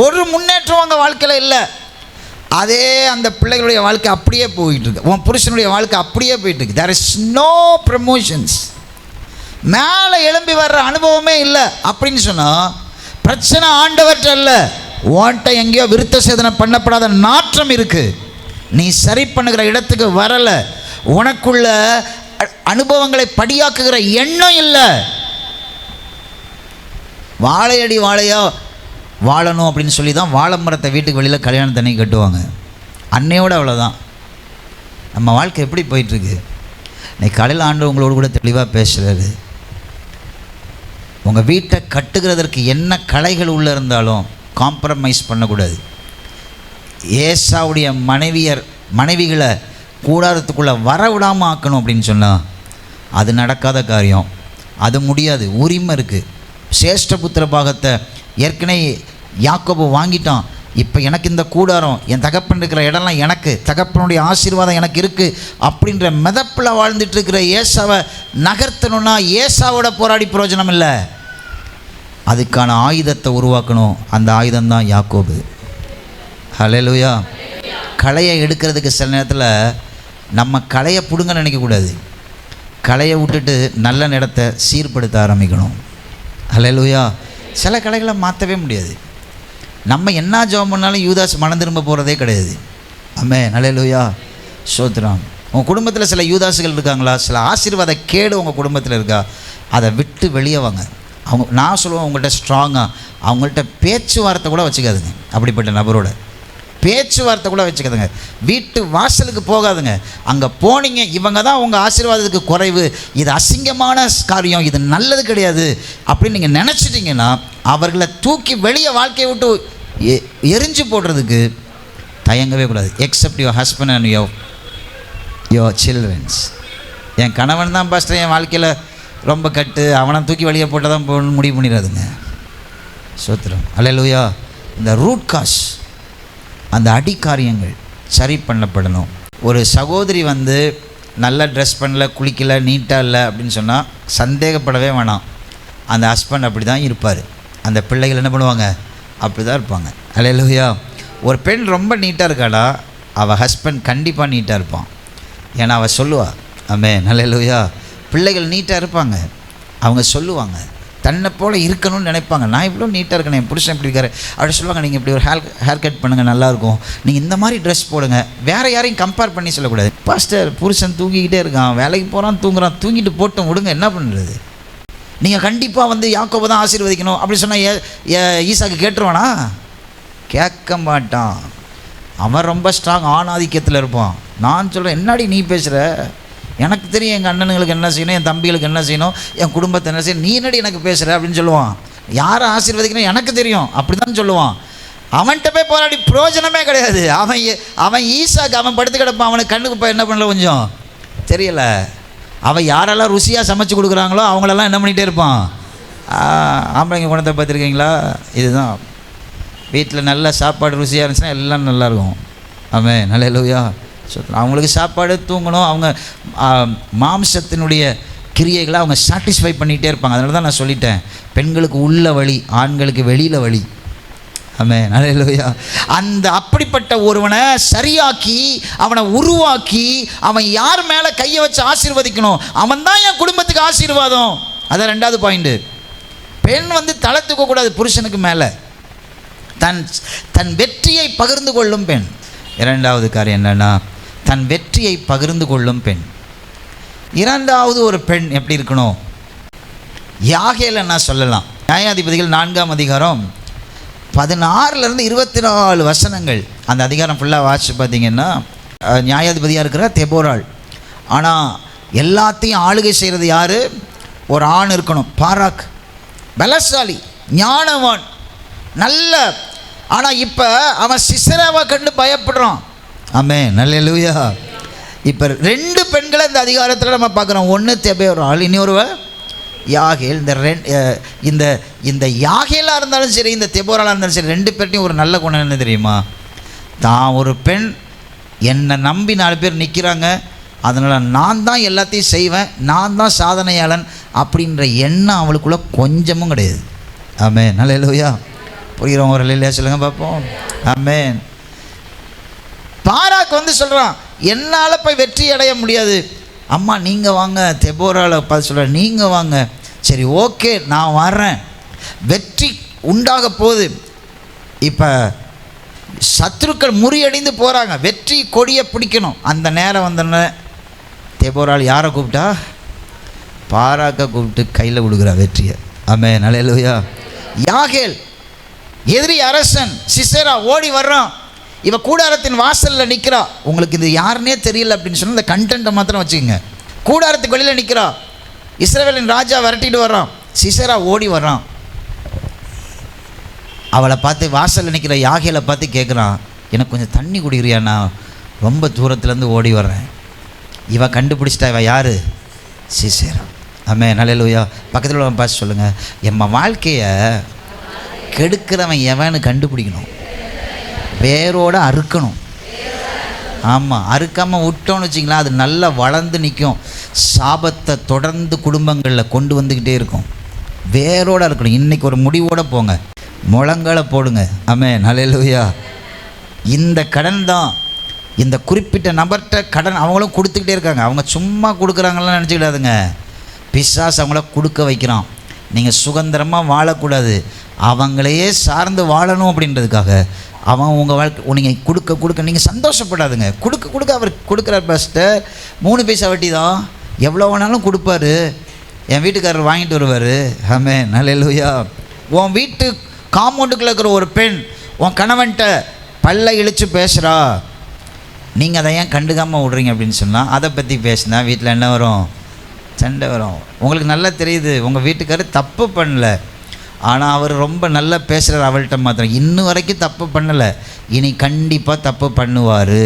ஒரு முன்னேற்றம் உங்கள் வாழ்க்கையில் இல்லை. அதே அந்த பிள்ளைகளுடைய வாழ்க்கை அப்படியே போயிட்டுருக்கு, உன் புருஷனுடைய வாழ்க்கை அப்படியே போயிட்டுருக்கு. There is no promotions. மேலே எழும்பி வர்ற அனுபவமே இல்லை அப்படின்னு சொன்னால் பிரச்சனை ஆண்டவற்ற அல்ல, ஓன்ட்ட எங்கேயோ விருத்த சேதனை பண்ணப்படாத நாற்றம் இருக்குது. நீ சரி பண்ணுகிற இடத்துக்கு வரலை, உனக்குள்ள அனுபவங்களை படியாக்குகிற எண்ணம் இல்லை. வாழையடி வாழையா வாழணும் அப்படின்னு சொல்லி தான் வாழை மரத்தை வீட்டுக்கு வெளியில் கல்யாணம் தண்ணி கட்டுவாங்க. அன்னையோடு அவ்வளோதான். நம்ம வாழ்க்கை எப்படி போயிட்டுருக்கு? இன்னைக்கு காலையில் ஆண்டு உங்களோடு கூட தெளிவாக பேசுகிறாரு. உங்கள் வீட்டை கட்டுகிறதற்கு என்ன கலைகள் உள்ளே இருந்தாலும் காம்ப்ரமைஸ் பண்ணக்கூடாது. ஏசாவுடைய மனைவிகளை கூடாரத்துக்குள்ளே வர விடாமல் ஆக்கணும் அப்படின்னு சொன்னால் அது நடக்காத காரியம், அது முடியாது. உரிமை இருக்குது. சேஷ்டபுத்திர பாகத்தை ஏற்கனவே யாக்கோபு வாங்கிட்டான். இப்போ எனக்கு இந்த கூடாரம், என் தகப்பன் இருக்கிற இடம்லாம் எனக்கு, தகப்பனுடைய ஆசீர்வாதம் எனக்கு இருக்குது அப்படின்ற மிதப்பில் வாழ்ந்துட்டு இருக்கிற ஏசாவை நகர்த்தணும்னா ஏசாவோட போராடி பிரயோஜனம் இல்லை. அதுக்கான ஆயுதத்தை உருவாக்கணும். அந்த ஆயுதம் தான் யாக்கோபு. ஹல்லேலூயா. களையை எடுக்கிறதுக்கு சில நேரத்தில் நம்ம களையை பிடுங்க நினைக்கக்கூடாது, களையை விட்டுட்டு நல்ல இடத்தை சீர்படுத்த ஆரம்பிக்கணும். ஹல்லேலூயா. சில களைகளை மாற்றவே முடியாது. நம்ம என்ன ஜெபம் பண்ணாலும் யூதாஸ் மனம் திரும்ப போகிறதே கிடையாது. ஆமென். ஹல்லேலூயா. ஸ்தோத்திரம். உங்கள் குடும்பத்தில் சில யூதாசுகள் இருக்காங்களா? சில ஆசீர்வாத கேடு உங்கள் குடும்பத்தில் இருக்கா? அதை விட்டு வெளியே வாங்க. நான் சொல்லுவேன், உங்கள்கிட்ட ஸ்ட்ராங்காக அவங்கள்ட்ட பேச்சுவார்த்தை கூட வச்சுக்காதுங்க. அப்படிப்பட்ட நபரோட பேச்சுவார்த்தை கூட வச்சுக்காதுங்க. வீட்டு வாசலுக்கு போகாதுங்க. அங்கே போனீங்க, இவங்க தான் உங்கள் ஆசீர்வாதத்துக்கு குறைவு, இது அசிங்கமான காரியம், இது நல்லது கிடையாது அப்படின்னு நீங்கள் நினச்சிட்டிங்கன்னா அவர்களை தூக்கி வெளியே வாழ்க்கையை விட்டு எரிஞ்சு போடுறதுக்கு தயங்கவே கூடாது. Except your husband and your childrens. என் கணவன் தான் பாஸ்டர் என் வாழ்க்கையில் ரொம்ப கட்டு, அவனை தூக்கி வெளியே போட்டால் தான் போகணும்னு முடிவு பண்ணிடாதுங்க. ஸ்தோத்திரம். அல்லேலூயா. இந்த ரூட் காஸ், அந்த அடிக்காரியங்கள் சரி பண்ணப்படணும். ஒரு சகோதரி வந்து நல்லா ட்ரெஸ் பண்ணல, குளிக்கலை, நீட்டாக இல்லை அப்படின்னு சொன்னால் சந்தேகப்படவே வேணாம். அந்த ஹஸ்பண்ட் அப்படி தான் இருப்பார். அந்த பிள்ளைகள் என்ன பண்ணுவாங்க? அப்படி தான் இருப்பாங்க. அல்லேலூயா. ஒரு பெண் ரொம்ப நீட்டாக இருக்காடா, அவள் ஹஸ்பண்ட் கண்டிப்பாக நீட்டாக இருப்பான். ஏன்னா அவள் சொல்லுவாள். ஆமென். அல்லேலூயா. பிள்ளைகள் நீட்டாக இருப்பாங்க, அவங்க சொல்லுவாங்க, தன்னை போல் இருக்கணும்னு நினைப்பாங்க. நான் இவ்வளோ நீட்டாக இருக்கேன், என் புருஷன் இப்படி இருக்காரு அப்படி சொல்லுவாங்க. நீங்கள் இப்படி ஒரு ஹேர் கட் பண்ணுங்கள், நல்லாயிருக்கும், நீங்கள் இந்த மாதிரி ட்ரெஸ் போடுங்க. வேறு யாரையும் கம்பேர் பண்ணி சொல்லக்கூடாது. பாஸ்டர் புருஷன் தூங்கிக்கிட்டே இருக்கான், வேலைக்கு போகிறான், தூங்குறான், தூங்கிட்டு போட்டும் விடுங்க, என்ன பண்ணுறது? நீங்கள் கண்டிப்பாக வந்து யாக்கோபை தான் ஆசீர்வதிக்கணும் அப்படி சொன்னால் ஈசாக்கு கேட்டுருவானா? கேட்க மாட்டான். அவன் ரொம்ப ஸ்ட்ராங் ஆணாதிக்கத்தில் இருப்பான். நான் சொல்கிறேன், என்னாடி நீ பேசுகிற? எனக்கு தெரியும் எங்கள் அண்ணனுங்களுக்கு என்ன செய்யணும், என் தம்பிகளுக்கு என்ன செய்யணும், என் குடும்பத்தை என்ன செய்யணும், நீ என்னடி எனக்கு பேசுகிற அப்படின்னு சொல்லுவான். யாரை ஆசீர்வதிக்கணும் எனக்கு தெரியும் அப்படி தான் சொல்லுவான். அவன்கிட்ட போய் போராடி பிரயோஜனமே கிடையாது. அவன் ஈசாக்கு அவன் படுத்து கிடப்பான். அவனுக்கு கண்ணுக்கு போய் என்ன பண்ணல கொஞ்சம் தெரியலை. அவன் யாரெல்லாம் ருசியாக சமைச்சு கொடுக்குறாங்களோ அவங்களெல்லாம் என்ன பண்ணிகிட்டே இருப்பான். ஆம்பளைங்க குணத்தை பார்த்துருக்கீங்களா? இதுதான். வீட்டில் நல்ல சாப்பாடு ருசியாக இருந்துச்சுன்னா எல்லாம் நல்லாயிருக்கும். ஆமென். அல்லேலூயா. அவங்களுக்கு சாப்பாடு, தூங்கணும், அவங்க மாம்சத்தினுடைய கிரியைகளை அவங்க சாட்டிஸ்ஃபை பண்ணிகிட்டே இருப்பாங்க. அதனால தான் நான் சொல்லிட்டேன், பெண்களுக்கு உள்ள வழி, ஆண்களுக்கு வெளியில் வழி. ஆமென், அல்லேலூயா. அந்த அப்படிப்பட்ட ஒருவனை சரியாக்கி அவனை உருவாக்கி அவன் யார் மேலே கையை வச்சு ஆசீர்வதிக்கணும், அவன் தான் என் குடும்பத்துக்கு ஆசீர்வாதம். அதான் ரெண்டாவது பாயிண்ட்டு. பெண் தலை தூக்கக்கூடாது புருஷனுக்கு மேலே. தன் வெற்றியை பகிர்ந்து கொள்ளும் பெண். இரண்டாவது காரியம் என்னன்னா, தன் வெற்றியை பகிர்ந்து கொள்ளும் பெண். இரண்டாவது ஒரு பெண் எப்படி இருக்கணும்? யாகேல் என்ன சொல்லலாம்? நியாயாதிபதிகள் 4ஆம் அதிகாரம் 16 24 வசனங்கள். அந்த அதிகாரம் ஃபுல்லாக வாசிச்சு பார்த்தீங்கன்னா, நியாயாதிபதியாக இருக்கிற தெபோராள். ஆனால் எல்லாத்தையும் ஆளுகை செய்கிறது யார்? ஒரு ஆண் இருக்கணும். பாராக் பலசாலி, ஞானவான், நல்ல. ஆனால் இப்போ அவன் சிசராவை கண்டு பயப்படுறான். ஆமென், அல்லேலூயா. இப்போ 2 பெண்களை இந்த அதிகாரத்தில் நம்ம பார்க்குறோம். ஒன்று தெபோராள், இன்னொருவ யாகேல். இந்த யாகேலாக இருந்தாலும் சரி, இந்த தெபோராளாக இருந்தாலும் சரி, 2 பேர்ட்டையும் ஒரு நல்ல குணம் என்ன தெரியுமா? தான் ஒரு பெண், என்னை நம்பி 4 பேர் நிற்கிறாங்க, அதனால் நான் தான் எல்லாத்தையும் செய்வேன், நான் தான் சாதனையாளன் அப்படின்ற எண்ணம் அவளுக்குள்ளே கொஞ்சமும் கிடையாது. ஆமென், அல்லேலூயா. புரிகிறவங்க ஒரு இல்லையா சொல்லுங்கள் பார்ப்போம். ஆமென். பாராக் சொல்கிறான், என்னால் போய் வெற்றி அடைய முடியாது. அம்மா நீங்கள் வாங்க. தெபோராளை பார்த்து சொல்கிறேன், நீங்கள் வாங்க. சரி, ஓகே, நான் வர்றேன். வெற்றி உண்டாக போகுது. இப்போ சத்துருக்கள் முறியடைந்து போகிறாங்க, வெற்றி கொடியை பிடிக்கணும். அந்த நேரம் வந்தோடனே தெபோராள் யாரை கூப்பிட்டா? பாராக்கை கூப்பிட்டு கையில் கொடுக்குறா வெற்றியை. ஆமென், அல்லேலூயா. யாகேல் எதிரி அரசன் சிசரா ஓடி வர்றான். இவ கூடாரத்தின் வாசலில் நிற்கிறா. உங்களுக்கு இது யாருன்னே தெரியல அப்படின்னு சொன்னால் இந்த கண்டென்ட்டை மாத்திரம் வச்சுக்கோங்க. கூடாரத்துக்கு வெளியில் நிற்கிறா. இஸ்ரவேலின் ராஜா விரட்டிட்டு வர்றான். சிசரா ஓடி வர்றான். அவளை பார்த்து வாசலில் நிற்கிற யாகேலை பார்த்து கேட்குறான், எனக்கு கொஞ்சம் தண்ணி குடிக்கிறியா? நான் ரொம்ப தூரத்துலேருந்து ஓடி வர்றேன். இவ கண்டுபிடிச்சிட்டா இவ யார்? சிசரா. ஆமென், அல்லேலூயா. பக்கத்தில் உள்ள பார்த்து சொல்லுங்கள், எம்ம வாழ்க்கையை கெடுக்கிறவன் எவன்னு கண்டுபிடிக்கணும், வேரோட அறுக்கணும். ஆமாம், அறுக்காமல் விட்டோன்னு வச்சிங்களா, அது நல்லா வளர்ந்து நிற்கும். சாபத்தை தொடர்ந்து குடும்பங்களில் கொண்டு வந்துக்கிட்டே இருக்கும். வேரோடு இருக்கணும். இன்றைக்கி ஒரு முடிவோடு போங்க, முழங்கால போடுங்க. ஆமென், அல்லேலூயா. இந்த கடன் தான், இந்த குறிப்பிட்ட நபர்கிட்ட கடன் அவங்களும் கொடுத்துக்கிட்டே இருக்காங்க. அவங்க சும்மா கொடுக்குறாங்கலாம் நினச்சிக்கிடாதுங்க. பிசாசு அவங்கள கொடுக்க வைக்கிறான். நீங்கள் சுதந்திரமாக வாழக்கூடாது, அவங்களையே சார்ந்து வாழணும் அப்படின்றதுக்காக அவன் உங்கள் வாழ்க்கை நீங்கள் கொடுக்க நீங்கள் சந்தோஷப்படாதுங்க. கொடுக்க அவர் கொடுக்குறார். பாஸ்டர் 3 பைசா வட்டி தான், எவ்வளோ வேணாலும் கொடுப்பாரு, என் வீட்டுக்காரர் வாங்கிட்டு வருவார். ஆமென், அல்லேலூயா. உன் வீட்டு காம்பவுண்டுக்குள்ளே இருக்கிற ஒரு பெண் உன் கணவன்கிட்ட பல்ல இழித்து பேசுகிறா, நீங்கள் அதை ஏன் கண்டுக்காமல் விட்றீங்க அப்படின்னு சொன்னால், அதை பற்றி பேசினா வீட்டில் என்ன வரும்? சண்டை வரும். உங்களுக்கு நல்லா தெரியுது, உங்கள் வீட்டுக்காரர் தப்பு பண்ணல, ஆனால் அவர் ரொம்ப நல்லா பேசுகிறார் அவள்கிட்ட மாத்திரம். இன்னும் வரைக்கும் தப்பு பண்ணலை, இனி கண்டிப்பாக தப்பு பண்ணுவார்.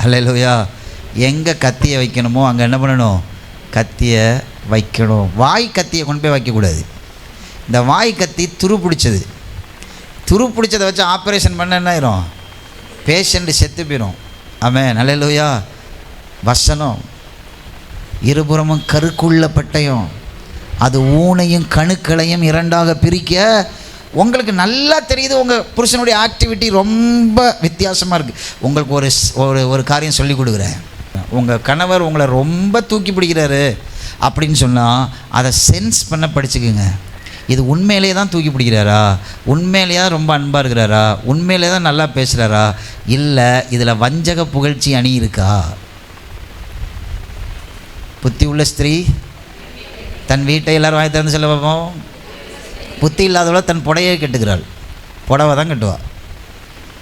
அல்லேலூயா. எங்கே கத்தியை வைக்கணுமோ அங்கே என்ன பண்ணணும்? கத்தியை வைக்கணும். வாய் கத்தியை கொண்டு போய் வைக்கக்கூடாது. இந்த வாய் கத்தி துரு பிடிச்சதை வச்சு ஆப்ரேஷன் பண்ண என்ன ஆயிரும்? பேஷண்ட்டு செத்து போயிடும். ஆமென், அல்லேலூயா. வசனம் இருபுறமும் கருக்குள்ள பட்டயம், அது ஊனையும் கணுக்களையும் 2ஆக பிரிக்க. உங்களுக்கு நல்லா தெரியுது, உங்கள் புருஷனுடைய ஆக்டிவிட்டி ரொம்ப வித்தியாசமாக இருக்குது. உங்களுக்கு ஒரு காரியம் சொல்லி கொடுக்குறேன். உங்கள் கணவர் உங்களை ரொம்ப தூக்கி பிடிக்கிறாரு அப்படின்னு சொன்னால் அதை சென்ஸ் பண்ண படிச்சுக்குங்க. இது உண்மையிலே தான் தூக்கி பிடிக்கிறாரா? உண்மையிலே தான் ரொம்ப அன்பாக இருக்கிறாரா? உண்மையிலே தான் நல்லா பேசுகிறாரா? இல்லை இதில் வஞ்சக புகழ்ச்சி அணி இருக்கா? புத்தி உள்ள ஸ்திரீ தன் வீட்டை எல்லோரும் வாங்கி திறந்து சொல்ல பார்ப்போம். புத்தி இல்லாதவள தன் புடையை கட்டுக்கிறாள். புடவை தான் கட்டுவாள்,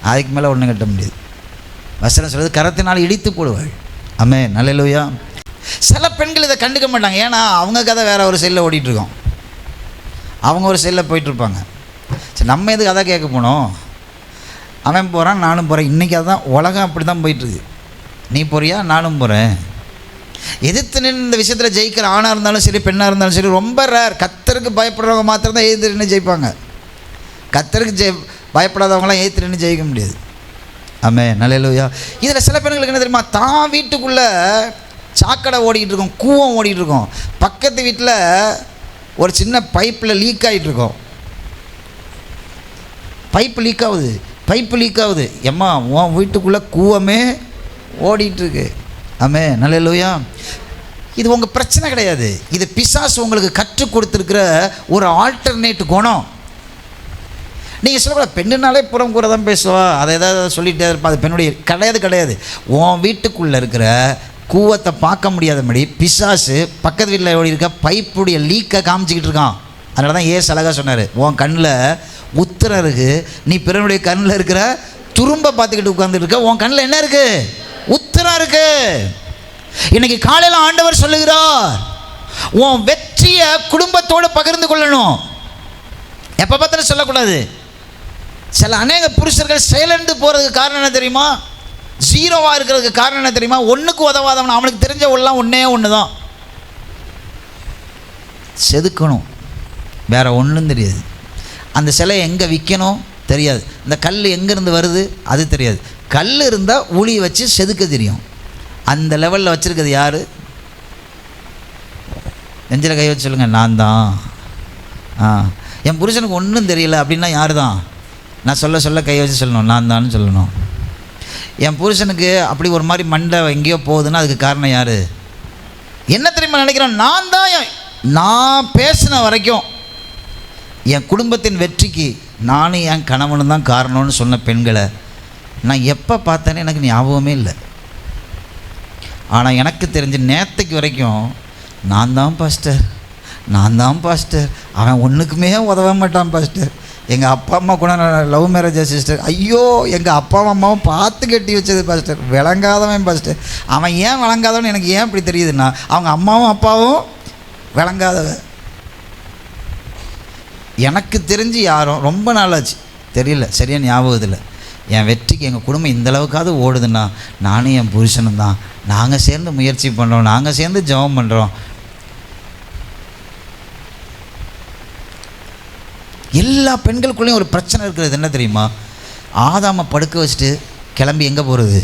அதுக்கு மேலே ஒன்றும் கட்ட முடியாது. வசனம் சொல்கிறது கரத்தினால் இடித்து போடுவாள். ஆமென், அல்லேலூயா. சில பெண்கள் இதை கண்டுக்க மாட்டாங்க. ஏன்னா அவங்க கதை வேறு ஒரு சைடில் ஓடிட்டுருக்கோம், அவங்க ஒரு சைடில் போயிட்டுருப்பாங்க. சரி, நம்ம எதுக்கு அதை கேட்க போனோம்? அவன் போகிறான், நானும் போகிறேன். இன்றைக்கி அதுதான் உலகம், அப்படி தான் போயிட்டுருக்கு. நீ போறியா, நானும் போகிறேன். எதிர்த்து நின்று இந்த விஷயத்தில் ஜெயிக்கிற ஆணாக இருந்தாலும் சரி, பெண்ணாக இருந்தாலும் சரி ரொம்ப ரேர். கர்த்தருக்கு பயப்படுறவங்க மாத்திரம் தான் எதிர்த்து நின்று ஜெயிப்பாங்க. கர்த்தருக்கு பயப்படாதவங்களாம் எதிர்த்து நின்று ஜெயிக்க முடியாது. ஆமென், அல்லேலூயா. இதில் சில பெண்களுக்கு என்ன தெரியுமா? தான் வீட்டுக்குள்ளே சாக்கடை ஓடிக்கிட்டு இருக்கோம், கூவம் ஓடிக்கிட்டு இருக்கோம், பக்கத்து வீட்டில் ஒரு சின்ன பைப்பில் லீக் ஆகிட்டு இருக்கோம். பைப்பு லீக் ஆகுது. எம்மா உன் வீட்டுக்குள்ளே கூவமே ஓடிட்டுருக்கு. ஆமே, நல்லேலூயா. இது உங்கள் பிரச்சனை கிடையாது. இது பிசாசு உங்களுக்கு கற்றுக் கொடுத்துருக்கிற ஒரு ஆல்டர்னேட் குணம். நீங்கள் சொல்லக்கூடாது பெண்ணுனாலே புறம் கூற தான் பேசுவா, அதை ஏதாவது சொல்லிகிட்டே இருப்பா, அது பெண்ணுடைய கிடையாது. உன் வீட்டுக்குள்ளே இருக்கிற கூவத்தை பார்க்க முடியாதபடி பிசாசு பக்கத்து வீட்டில் ஓடி இருக்க பைப்புடைய லீக்கை காமிச்சிக்கிட்டு இருக்கான். அதனால தான் ஏசு அழகாக சொன்னார், உன் கண்ணில் உத்திரம் இருக்குது, நீ பிறனுடைய கண்ணில் இருக்கிற துரும்ப பார்த்துக்கிட்டு உட்காந்துருக்க, உன் கண்ணில் என்ன இருக்குது? உத்திரம் இருக்குது. இன்னைக்கு காலையில் ஆண்டவர் சொல்லுகிறார், உன் வெற்றியை குடும்பத்தோடு பகிர்ந்து கொள்ளணும். எப்போ பார்த்தாலும் சொல்லக்கூடாது. சில அநேக புருஷர்கள் செயலண்டு போகிறதுக்கு காரணம் என்ன தெரியுமா? ஜீரோவாக இருக்கிறதுக்கு காரணம் என்ன தெரியுமா? ஒன்றுக்கு உதவாதவன். அவனுக்கு தெரிஞ்ச எல்லாம் ஒன்று தான், செதுக்கணும், வேற ஒன்றும் தெரியாது. அந்த சிலையை எங்கே விற்கணும் தெரியாது, இந்த கல் எங்கேருந்து வருது அது தெரியாது. கல் இருந்தால் உளியை வச்சு செதுக்க தெரியும். அந்த லெவலில் வச்சுருக்கிறது யார்? நெஞ்சில் கை வச்சு சொல்லுங்கள், நான் தான். என் புருஷனுக்கு ஒன்றும் தெரியல அப்படின்னா யார் தான்? நான் சொல்ல கை வச்சு சொல்லணும், நான் தான் சொல்லணும். என் புருஷனுக்கு அப்படி ஒரு மாதிரி மண்டை எங்கேயோ போகுதுன்னா அதுக்கு காரணம் யார்? என்ன தெரியுமா நினைக்கிறேன்? நான் தான். நான் பேசின வரைக்கும் என் குடும்பத்தின் வெற்றிக்கு நானும் என் கணவனும் தான் காரணம்னு சொன்ன பெண்களை நான் எப்போ பார்த்தேன்னு எனக்கு ஞாபகமே இல்லை. ஆனால் எனக்கு தெரிஞ்ச நேற்றுக்கு வரைக்கும் நான் தான் பாஸ்டர், அவன் ஒன்றுக்குமே உதவ மாட்டான் பாஸ்டர். எங்கள் அப்பா அம்மா கூட லவ் மேரேஜ் சிஸ்டர், ஐயோ எங்கள் அப்பா அம்மாவும் பார்த்து கட்டி வச்சது பாஸ்டர், விளங்காதவன் பாஸ்டர். அவன் ஏன் விளங்காதவன் எனக்கு ஏன் இப்படி தெரியுதுன்னா, அவங்க அம்மாவும் அப்பாவும் விளங்காதவன். எனக்கு தெரிஞ்சு யாரும் ரொம்ப நாளாச்சு தெரியல, சரியாக ஞாபகம் இல்லை. என் வெற்றிக்கு எங்கள் குடும்பம் இந்தளவுக்காவது ஓடுதுன்னா நானும் என் புருஷனும் தான். நாங்கள் சேர்ந்து முயற்சி பண்ணுறோம், நாங்கள் சேர்ந்து ஜெபம் பண்ணுறோம். எல்லா பெண்களுக்குள்ளேயும் ஒரு பிரச்சனை இருக்கிறது என்ன தெரியுமா? ஆதாமை படுக்க வச்சுட்டு கிளம்பி எங்கே போகிறது?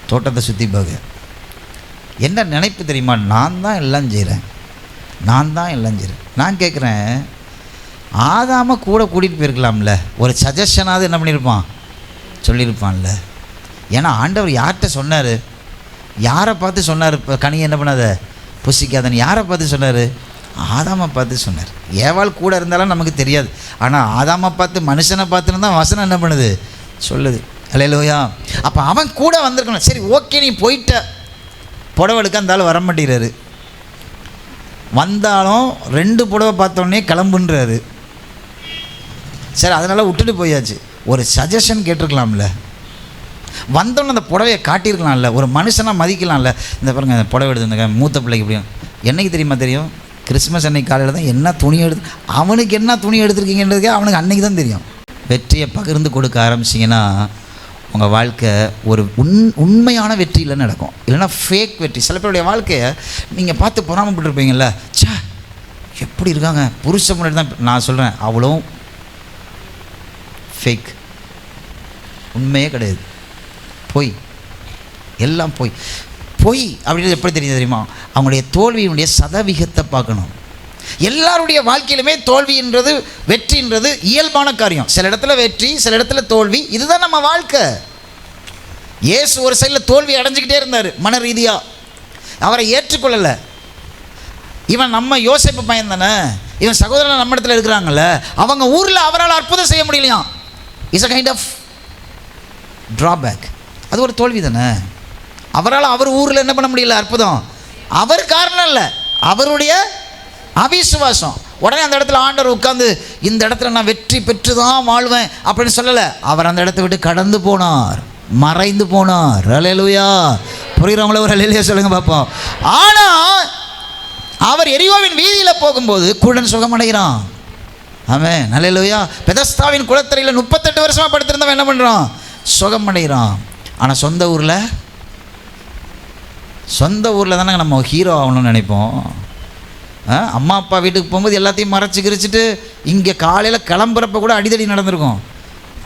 தோட்டத்தை சுற்றி பார்க்க. என்ன நினைப்பு தெரியுமா? நான் தான் எல்லாம் செய்கிறேன். நான் கேட்குறேன், ஆதாமை கூட கூட்டிகிட்டு போயிருக்கலாம்ல, ஒரு சஜஷனாவது என்ன பண்ணியிருப்பான், சொல்லியிருப்பான்ல. ஏன்னா ஆண்டவர் யார்கிட்ட சொன்னார்? யாரை பார்த்து சொன்னார்? இப்போ கனியை என்ன பண்ணாத புசிக்காதன்னு யாரை பார்த்து சொன்னார்? ஆதாமை பார்த்து சொன்னார். ஏவாள் கூட இருந்தாலும் நமக்கு தெரியாது, ஆனால் ஆதாமை பார்த்து மனுஷனை பார்த்துன்னு தான் வசனம் என்ன பண்ணுது, சொல்லுது. அல்லேலூயா. அப்போ அவன் கூட வந்திருக்கணும். சரி ஓகே, நீ போயிட்ட, புடவெடுக்க இருந்தாலும் வர மாட்டேங்கிறாரு, வந்தாலும் 2 புடவை பார்த்தோன்னே கிளம்புன்றாரு. சரி அதனால் விட்டுட்டு போயாச்சு. ஒரு சஜஷன் கேட்டிருக்கலாம்ல, வந்தோன்னு அந்த புடவையை காட்டியிருக்கலாம்ல, ஒரு மனுஷனாக மதிக்கலாம்ல. இந்த பாருங்க அந்த புடவை எடுத்துருந்தேங்க மூத்த பிள்ளைக்கு இப்படியும். என்னைக்கு தெரியும், கிறிஸ்மஸ் அன்னைக்கு காலையில் தான் என்ன துணி அவனுக்கு என்ன துணி எடுத்துருக்கீங்கன்றதுக்கே அவனுக்கு அன்றைக்கி தான் தெரியும். வெற்றியை பகிர்ந்து கொடுக்க ஆரம்பிச்சிங்கன்னா உங்கள் வாழ்க்கை ஒரு உண்மையான வெற்றியில் நடக்கும், இல்லைன்னா ஃபேக் வெற்றி. சில பேருடைய வாழ்க்கையை நீங்கள் பார்த்து பொறாமப்பட்டுருப்பீங்கள்ல, சே எப்படி இருக்காங்க புருஷன் முன்னாடி தான். நான் சொல்கிறேன், அவ்வளோ ஃபேக், உண்மையே கிடையாது, பொய், எல்லாம் பொய். அப்படின்றது எப்படி தெரியுமா? அவங்களுடைய தோல்வியினுடைய சதவிகிதத்தை பார்க்கணும். எல்லாருடைய வாழ்க்கையிலுமே தோல்வின்றது வெற்றின்றது இயல்பான காரியம். சில இடத்துல வெற்றி, சில இடத்துல தோல்வி, இதுதான் நம்ம வாழ்க்கை. இயேசு ஒரு சைடில் தோல்வி அடைஞ்சிக்கிட்டே இருந்தார் மன ரீதியாக, அவரை ஏற்றுக்கொள்ளலை. இவன் நம்ம யோசிப்பு பையன் தானே, இவன் சகோதரன் நம்ம இடத்துல இருக்கிறாங்கல்ல, அவங்க ஊரில் அவரால் அற்புதம் செய்ய முடியலையாம். It's a kind of drawback. அது ஒரு தோல்வி தானே. அவரால் அவர் ஊரில் என்ன பண்ண முடியல அற்புதம், அவர் காரணம் இல்லை, அவருடைய அவிசுவாசம். உடனே அந்த இடத்துல ஆண்டவர் உட்கார்ந்து இந்த இடத்துல நான் வெற்றி பெற்று தான் வாழ்வேன் அப்படின்னு சொல்லலை. அவர் அந்த இடத்த விட்டு கடந்து போனார், மறைந்து போனார். அல்லேலூயா. புரிகிறவங்கள ஒரு அல்லேலூயா சொல்லுங்க பார்ப்போம். ஆனால் அவர் எரிகோவின் வீதியில் போகும்போது குருடன் சுகமடைகிறான். ஆமென். அல்லேலூயா. பெதஸ்தாவின் குளத்தரையில் 38 வருஷமாக படுத்திருந்தவன் என்ன பண்ணுறான், சுகமடைகிறான். ஆனால் சொந்த ஊரில் தானே நம்ம ஹீரோ ஆகணும்னு நினைப்போம். அம்மா அப்பா வீட்டுக்கு போகும்போது எல்லாத்தையும் மறைச்சி கிரிச்சிட்டு இங்கே காலையில் கிளம்புறப்ப கூட அடிதடி நடந்திருக்கும்.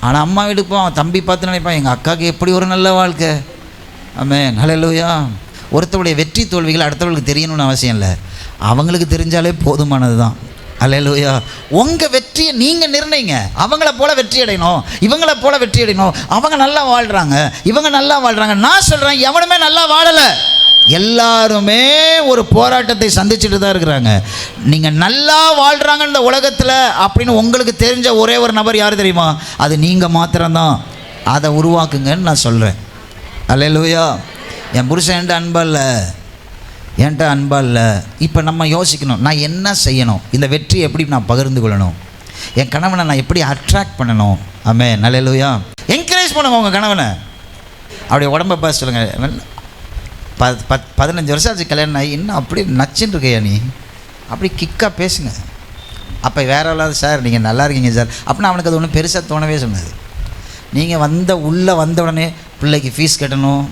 ஆனால் அம்மா வீட்டுக்கு போவான், தம்பி பார்த்து நினைப்பான், எங்கள் அக்காவுக்கு எப்படி ஒரு நல்ல வாழ்க்கை. ஆமென். ஹல்லேலூயா. ஒருத்தருடைய வெற்றி தோல்விகள் அடுத்தவர்களுக்கு தெரியணும்னு அவசியம் இல்லை, அவங்களுக்கு தெரிஞ்சாலே போதுமானது தான். அல்லேலூயா. உங்கள் வெற்றியை நீங்கள் நிர்ணயிங்க. அவங்கள போல வெற்றி அடையணும், இவங்கள போல வெற்றி அடையணும், அவங்க நல்லா வாழ்கிறாங்க, இவங்க நல்லா வாழ்கிறாங்க. நான் சொல்கிறேன், எவனுமே நல்லா வாழலை. எல்லாருமே ஒரு போராட்டத்தை சந்திச்சுட்டு தான் இருக்கிறாங்க. நீங்கள் நல்லா வாழ்கிறாங்க இந்த உலகத்தில் அப்படின்னு உங்களுக்கு தெரிஞ்ச ஒரே ஒரு நபர் யார் தெரியுமா? அது நீங்கள் மாத்திரம்தான். அதை உருவாக்குங்கன்னு நான் சொல்கிறேன். அல்லேலூயா. என் புருஷன் என்கிட்ட அன்பா இல்லை. இப்போ நம்ம யோசிக்கணும், நான் என்ன செய்யணும், இந்த வெற்றி எப்படி நான் பகிர்ந்து கொள்ளணும், என் கணவனை நான் எப்படி அட்ராக்ட் பண்ணணும். ஆமென். அல்லேலூயா. என்கரேஜ் பண்ணுங்க உங்கள் கணவனை. அப்படியே உடம்பை பார்த்து சொல்லுங்கள், 15 வருஷம் ஆச்சு கல்யாணம் ஆகி, இன்னும் அப்படி நச்சுன்னு இருக்கையா நீ, அப்படி கிக்காக பேசுங்க. அப்போ வேற இல்லாத சார் நீங்கள் நல்லா இருக்கீங்க சார் அப்படின்னா அவனுக்கு அது ஒன்றும் பெருசாக தோணவே சொன்னது. நீங்கள் உள்ளே வந்த உடனே பிள்ளைக்கு ஃபீஸ் கட்டணும்,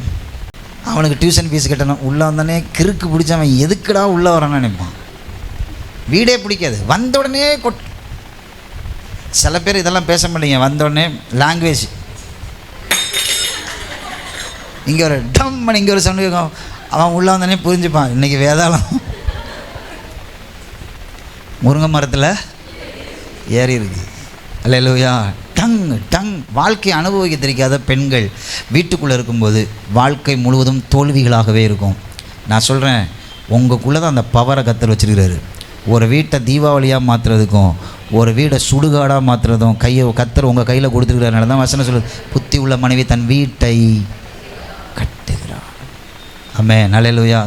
அவனுக்கு டியூஷன் ஃபீஸ் கட்டணும், உள்ளே வந்தோடனே கிறுக்கு பிடிச்சவன் எதுக்குடா உள்ளே வரான்னு நினைப்பான். வீடே பிடிக்காது. வந்த உடனே சில பேர் இதெல்லாம் பேச மாட்டீங்க. வந்தோடனே லாங்குவேஜ் இங்கே ஒரு டம் இங்கே ஒரு சவுண்டு கேட்கும். அவன் உள்ளே வந்தோடனே புரிஞ்சுப்பான், இன்றைக்கி வேதாளம் முருங்கை மரத்தில் ஏறி இருக்குது. அல்லேலூயா. டங் வாழ்க்கையை அனுபவிக்க தெரியாத பெண்கள் வீட்டுக்குள்ளே இருக்கும்போது வாழ்க்கை முழுவதும் தோல்விகளாகவே இருக்கும். நான் சொல்கிறேன், உங்களுக்குள்ளே தான் அந்த பவரை கத்தர் வச்சுருக்கிறாரு. ஒரு வீட்டை தீபாவளியாக மாற்றுறதுக்கும் ஒரு வீடை சுடுகாடாக மாற்றுறதும் கத்தர் உங்கள் கையில் கொடுத்துருக்கிறாருனால தான் வசனம் சொல்லுது, புத்தி உள்ள மனைவி தன் வீட்டை கட்டுகிறார். ஆமென். அல்லேலூயா.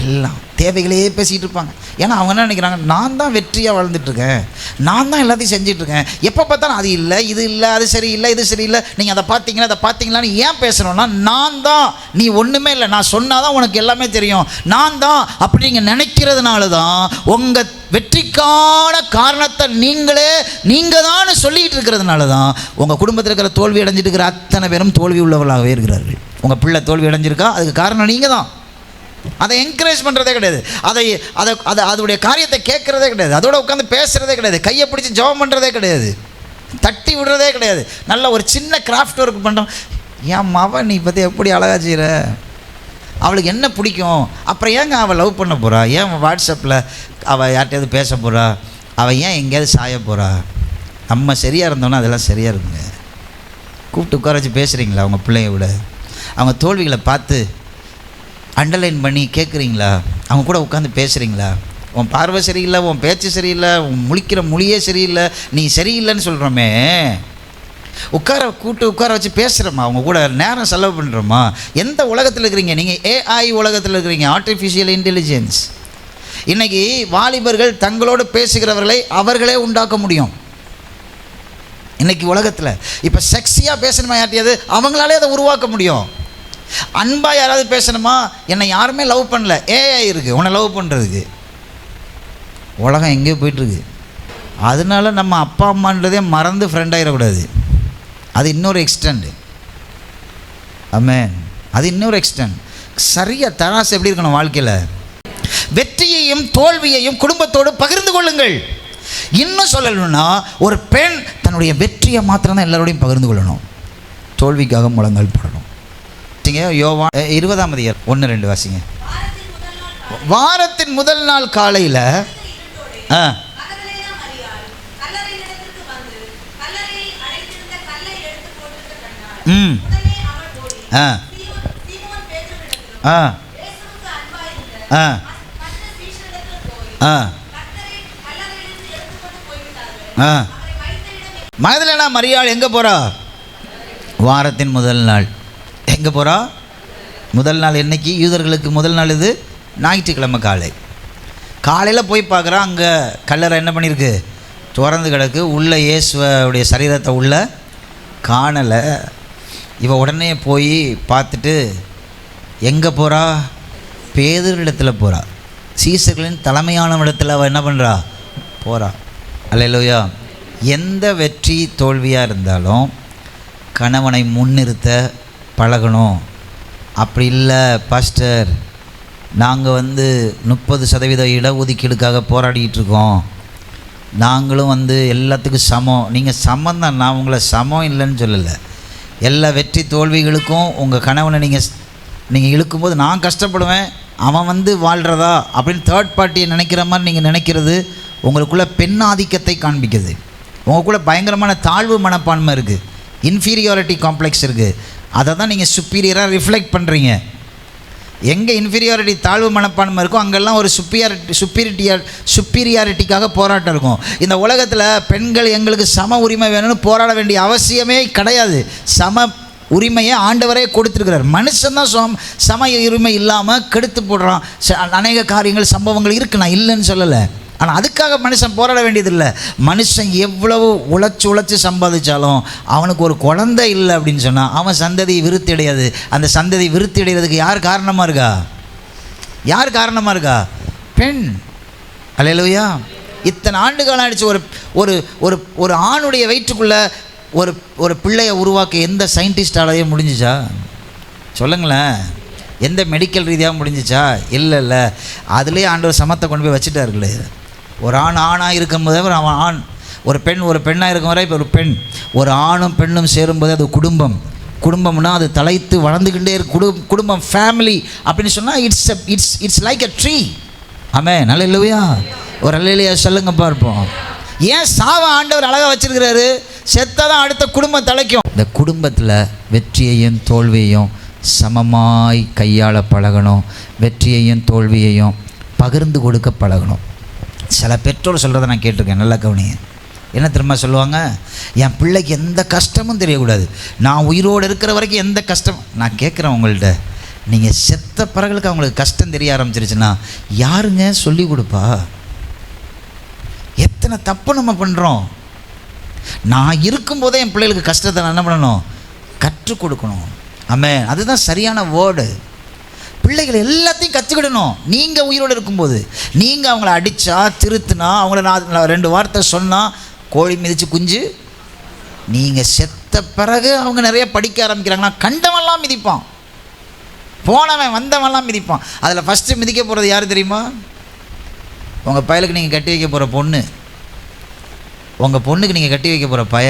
எல்லாம் தேவைகளே பேசிகிட்டு இருப்பாங்க. ஏன்னா அவங்க என்ன நினைக்கிறாங்க, நான் தான் வெற்றியாக வாழ்ந்துட்டுருக்கேன், நான் தான் எல்லாத்தையும் செஞ்சிட்ருக்கேன், எப்போ பார்த்தாலும் அது இல்லை, இது இல்லை, அது சரியில்லை, இது சரியில்லை, நீங்கள் அதை பார்த்தீங்களா, அதை பார்த்தீங்களான்னு ஏன் பேசணும்னா, நான் தான், நீ ஒன்றுமே இல்லை, நான் சொன்னால் தான் உனக்கு எல்லாமே தெரியும், நான் தான் அப்படிங்க நினைக்கிறதுனால தான் உங்கள் வெற்றிக்கான காரணத்தை நீங்கள் தான் சொல்லிக்கிட்டு இருக்கிறதுனால தான் உங்கள் குடும்பத்தில் இருக்கிற தோல்வி அடைஞ்சிட்டு இருக்கிற அத்தனை பேரும் தோல்வி உள்ளவர்களாகவே இருக்கிறார்கள். உங்கள் பிள்ளை தோல்வி அடைஞ்சிருக்கா, அதுக்கு காரணம் நீங்கள் தான். அதை என்கரேஜ் பண்ணுறதே கிடையாது, அதோடைய காரியத்தை கேட்குறதே கிடையாது, அதோட உட்காந்து பேசுகிறதே கிடையாது, கையை பிடிச்சி ஜெபம் பண்ணுறதே கிடையாது, தட்டி விடுறதே கிடையாது. நல்ல ஒரு சின்ன கிராஃப்ட் ஒர்க் பண்ணுறோம். என் மவன் நீ பற்றி எப்படி அழகா செய்கிற, அவளுக்கு என்ன பிடிக்கும், அப்புறம் ஏங்க அவள் லவ் பண்ண போகிறா, ஏன் வாட்ஸ்அப்பில் அவள் யார்கிட்டையாவது பேச போகிறா, அவள் ஏன் எங்கேயாவது சாய போகிறா. நம்ம சரியாக இருந்தோன்னா அதெல்லாம் சரியாக இருக்குங்க. கூப்பிட்டு உட்கார வச்சு பேசுகிறீங்களா உங்கள் பிள்ளைய விட? அவங்க தோல்விகளை பார்த்து அண்டர்லைன் பண்ணி கேட்குறீங்களா? அவங்க கூட உட்காந்து பேசுகிறீங்களா? உன் பார்வை சரியில்லை, உன் பேச்சு சரியில்லை, உன் முழிக்கிற மொழியே சரியில்லை, நீ சரியில்லைன்னு சொல்கிறோமே, உட்கார வச்சு பேசுகிறோமா? அவங்க கூட நேரம் செலவு பண்ணுறோமா? எந்த உலகத்தில் இருக்கிறீங்க நீங்கள்? ஏஐ உலகத்தில் இருக்கிறீங்க, ஆர்டிஃபிஷியல் இன்டெலிஜென்ஸ். இன்றைக்கி வாலிபர்கள் தங்களோடு பேசுகிறவர்களை அவர்களே உண்டாக்க முடியும். இன்றைக்கி உலகத்தில் இப்போ செக்ஸியாக பேசணுமா யார்ட்டையாவது, அவங்களாலே அதை உருவாக்க முடியும். அன்பாக யாராவது பேசணுமா, என்னை யாருமே லவ் பண்ணல, ஏஐ இருக்குது உன்னை லவ் பண்ணுறதுக்கு. உலகம் எங்கேயோ போயிட்டுருக்கு. அதனால நம்ம அப்பா அம்மான்றதே மறந்து ஃப்ரெண்ட் ஆகிடக்கூடாது. அது இன்னொரு எக்ஸ்டெண்ட். ஆமென். அது இன்னொரு எக்ஸ்டெண்ட். சரியாக தராசு எப்படி இருக்கணும் வாழ்க்கையில்? வெற்றியையும் தோல்வியையும் குடும்பத்தோடு பகிர்ந்து கொள்ளுங்கள். இன்னும் சொல்லணும்னா, ஒரு பெண் தன்னுடைய வெற்றியை மாத்திரம் தான் எல்லாரோடையும் பகிர்ந்து கொள்ளணும், தோல்விக்காக முழங்கால் போடணும். யோவான் 20:1-2 வாசிங்க. வாரத்தின் முதல் நாள் காலையில் மகதலேனா மரியாள் எங்கே போகிறா? வாரத்தின் முதல் நாள் எங்கே போகிறா? முதல் நாள் என்னைக்கு? யூதர்களுக்கு முதல் நாள் இது ஞாயிற்றுக்கிழமை காலையில் போய் பார்க்குறா. அங்கே கல்லறை என்ன பண்ணியிருக்கு? திறந்து கிடக்கு. உள்ளே இயேசுவோடைய சரீரத்தை உள்ளே காணலை. இவ உடனே போய் பார்த்துட்டு எங்கே போகிறா? பேதுருவிடத்தில் போகிறா. சீசர்களின் தலைமையான இடத்துல அவள் என்ன பண்ணுறா? போகிறா. அல்லேலூயா. எந்த வெற்றி தோல்வியாக இருந்தாலும் கணவனை முன்னிறுத்த பழகணும். அப்படி இல்லை பாஸ்டர், நாங்கள் 30% இடஒதுக்கீடுக்காக போராடிக்கிட்டு இருக்கோம், நாங்களும் எல்லாத்துக்கும் சமம். நீங்கள் சமம் தான், நான் உங்களை சமம் இல்லைன்னு சொல்லலை. எல்லா வெற்றி தோல்விகளுக்கும் உங்கள் கணவனை நீங்கள் இழுக்கும்போது நான் கஷ்டப்படுவேன், அவன் வந்து வாழ்கிறதா அப்படின்னு தேர்ட் பார்ட்டியை நினைக்கிற மாதிரி நீங்கள் நினைக்கிறது உங்களுக்குள்ள பெண் ஆதிக்கத்தை காண்பிக்குது. உங்களுக்குள்ள பயங்கரமான தாழ்வு மனப்பான்மை இருக்குது, இன்ஃபீரியாரிட்டி காம்ப்ளெக்ஸ் இருக்குது. அதை தான் நீங்கள் சுப்பீரியராக ரிஃப்ளெக்ட் பண்ணுறீங்க. எங்கே இன்ஃபீரியாரிட்டி தாழ்வு மனப்பான்மை இருக்கோ அங்கெல்லாம் ஒரு சுப்பீரியாரிட்டிக்காக போராட்டம் இருக்கும். இந்த உலகத்தில் பெண்கள் எங்களுக்கு சம உரிமை வேணும்னு போராட வேண்டிய அவசியமே கிடையாது. சம உரிமையை ஆண்டவரே கொடுத்துருக்கிறார். மனுஷன் தான் சம உரிமை இல்லாமல் கெடுத்து போடுறான். அநேக காரியங்கள் சம்பவங்கள் இருக்குது, நான் இல்லைன்னு சொல்லலை. ஆனால் அதுக்காக மனுஷன் போராட வேண்டியதில்லை. மனுஷன் எவ்வளவு உழைச்சி சம்பாதிச்சாலும் அவனுக்கு ஒரு குழந்தை இல்லை அப்படின்னு சொன்னால் அவன் சந்ததி விருத்தி அடையாது. அந்த சந்ததி விருத்தி அடைகிறதுக்கு யார் காரணமாக இருக்கா? யார் காரணமாக இருக்கா? பெண். அல்லேலூயா. இத்தனை ஆண்டு காலம் ஆயிடுச்சு. ஒரு ஒரு ஒரு ஒரு ஆணுடைய வயிற்றுக்குள்ளே ஒரு ஒரு பிள்ளையை உருவாக்க எந்த சயின்டிஸ்டாலேயே முடிஞ்சிச்சா? சொல்லுங்களேன். எந்த மெடிக்கல் ரீதியாக முடிஞ்சிச்சா? இல்லை. அதுலேயே ஆண்டவர் சமத்தை கொண்டு போய் வச்சுட்டார்களே. ஒரு ஆணாக இருக்கும்போதே அவன் ஆண், ஒரு பெண்ணாக இருக்கும் வரை இப்போ ஒரு பெண், ஒரு ஆணும் பெண்ணும் சேரும்போது அது குடும்பம்னா அது தலைத்து வளர்ந்துக்கிட்டே இருக்கு. குடும்பம் ஃபேமிலி அப்படின்னு சொன்னால் இட்ஸ் லைக் அ ட்ரீ. ஆமென். அல்லேலூயா. ஒரு அல்லேலூயா சொல்லுங்க பார்ப்போம். ஏன் சாவை ஆண்டவர் அழகாக வச்சிருக்கிறாரு? செத்தாதான் அடுத்த குடும்பம் தலைக்கும். இந்த குடும்பத்தில் வெற்றியையும் தோல்வியையும் சமமாய் கையாள பழகணும். வெற்றியையும் தோல்வியையும் பகிர்ந்து கொடுக்க பழகணும். சில பெற்றோர் சொல்கிறத நான் கேட்டிருக்கேன், நல்லா கவனிங்க. என்ன திரும்ப சொல்லுவாங்க? என் பிள்ளைக்கு எந்த கஷ்டமும் தெரியக்கூடாது, நான் உயிரோடு இருக்கிற வரைக்கும் எந்த கஷ்டம். நான் கேட்குறேன் உங்கள்கிட்ட, நீங்கள் செத்த பிறகுக்கு அவங்களுக்கு கஷ்டம் தெரிய ஆரம்பிச்சிருச்சுன்னா யாருங்க சொல்லி கொடுப்பா? எத்தனை தப்பு நம்ம பண்ணுறோம். நான் இருக்கும்போதே என் பிள்ளைகளுக்கு கஷ்டத்தை நான் என்ன பண்ணணும்? கற்றுக் கொடுக்கணும். ஆமென். அதுதான் சரியான வேர்டு. பிள்ளைகள் எல்லாத்தையும் கற்றுக்கிடணும். நீங்கள் உயிரோடு இருக்கும்போது நீங்கள் அவங்கள அடித்தா திருத்தினா அவங்கள நான் 2 வார்த்தை சொன்னால் கோழி மிதித்து குஞ்சு. நீங்கள் செத்த பிறகு அவங்க நிறைய படிக்க ஆரம்பிக்கிறாங்கன்னா கண்டவன்லாம் மிதிப்பான், போனவன் வந்தவன்லாம் மிதிப்பான். அதில் ஃபஸ்ட்டு மிதிக்க போகிறது யார் தெரியுமா? உங்கள் பயலுக்கு நீங்கள் கட்டி வைக்க போகிற பொண்ணு, உங்கள் பொண்ணுக்கு நீங்கள் கட்டி வைக்க போகிற பய.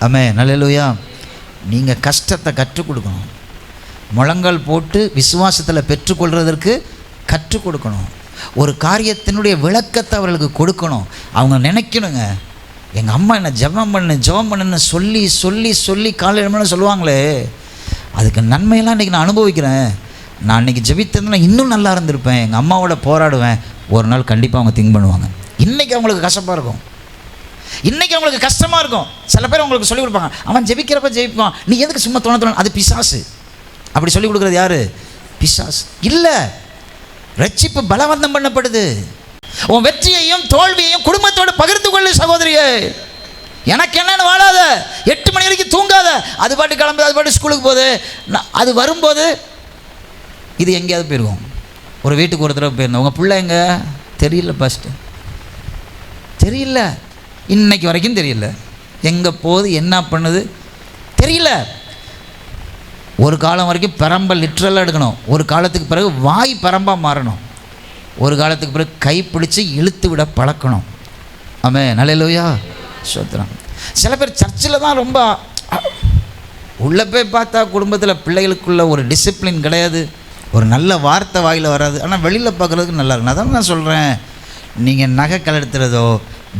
ஆமென். அல்லேலூயா. நீங்கள் கஷ்டத்தை கற்றுக் கொடுக்கணும். முழங்கால் போட்டு விசுவாசத்தில் பெற்றுக்கொள்கிறதற்கு கற்றுக் கொடுக்கணும். ஒரு காரியத்தினுடைய விளக்கத்தை அவர்களுக்கு கொடுக்கணும். அவங்க நினைக்கணுங்க, எங்கள் அம்மா என்ன ஜெபம் பண்ணுன்னு சொல்லி சொல்லி சொல்லி காலையில் எழுமணும் சொல்லுவாங்களே, அதுக்கு நன்மையெல்லாம் இன்றைக்கி நான் அனுபவிக்கிறேன். நான் இன்றைக்கி ஜெபித்திருந்தேன்னா இன்னும் நல்லா இருந்திருப்பேன், எங்கள் அம்மாவோட போராடுவேன். ஒரு நாள் கண்டிப்பாக அவங்க திங்க் பண்ணுவாங்க. இன்றைக்கி அவங்களுக்கு கஷ்டமாக இருக்கும், இன்றைக்கி அவங்களுக்கு கஷ்டமாக இருக்கும். சில பேர் உங்களுக்கு சொல்லிக் கொடுப்பாங்க, அவன் ஜெபிக்கிறப்ப ஜெபிப்பான், நீ எதுக்கு சும்மா தோண. அது பிசாசு. அப்படி சொல்லிக் கொடுக்குறது யாரு? பிசாசு. இல்லை, ரட்சிப்பு பலவந்தம் பண்ணப்படுது. உன் வெற்றியையும் தோல்வியையும் குடும்பத்தோடு பகிர்ந்து கொள்ளு சகோதரியே. எனக்கு என்னன்னு வாழாத, 8 மணி வரைக்கும் தூங்காத, அது பாட்டு கிளம்புது, அது பாட்டு ஸ்கூலுக்கு போகுது. அது வரும்போது இது எங்கேயாவது போயிருக்கும். ஒரு வீட்டுக்கு ஒரு தடவை போயிருந்தோம், உங்கள் பிள்ளை எங்கே தெரியல, ஃபஸ்ட்டு தெரியல, இன்னைக்கு வரைக்கும் தெரியல, எங்கே போகுது என்ன பண்ணுது தெரியல. ஒரு காலம் வரைக்கும் பெரம்பை லிட்ரலாக எடுக்கணும், ஒரு காலத்துக்கு பிறகு வாய் பெரம்பாக மாறணும், ஒரு காலத்துக்கு பிறகு கைப்பிடிச்சு இழுத்து விட பழக்கணும். ஆமென். அல்லேலூயா. ஸ்தோத்திரம். சில பேர் சர்ச்சில் தான் ரொம்ப உள்ளே போய் பார்த்தா குடும்பத்தில் பிள்ளைகளுக்குள்ள ஒரு டிசிப்ளின் கிடையாது, ஒரு நல்ல வார்த்தை வாயில் வராது, ஆனால் வெளியில் பார்க்குறதுக்கு நல்லா இருக்கும். அதான் நான் சொல்கிறேன், நீங்கள் நகை கலடுத்துறதோ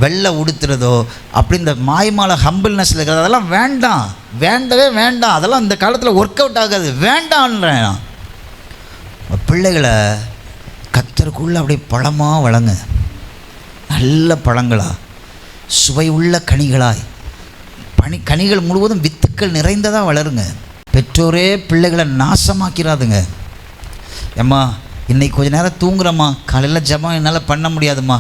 வெள்ளை உடுத்துறதோ அப்படி இந்த மாய்மால ஹம்பிள்னஸில் இருக்கிறது அதெல்லாம் வேண்டாம், வேண்டவே வேண்டாம். அதெல்லாம் இந்த காலத்தில் ஒர்க் அவுட் ஆகாது, வேண்டான்றேன். பிள்ளைகளை கத்தருக்குள்ளே அப்படியே பழமாக வளங்க, நல்ல பழங்களாக சுவை உள்ள கனிகளாய், கனிகள் முழுவதும் வித்துக்கள் நிறைந்ததாக வளருங்க. பெற்றோரே பிள்ளைகளை நாசமாக்கிறாதுங்க. ஏம்மா இன்றைக்கி கொஞ்சம் நேரம் தூங்குறம்மா, காலையில் ஜெபம் என்னால் பண்ண முடியாதும்மா,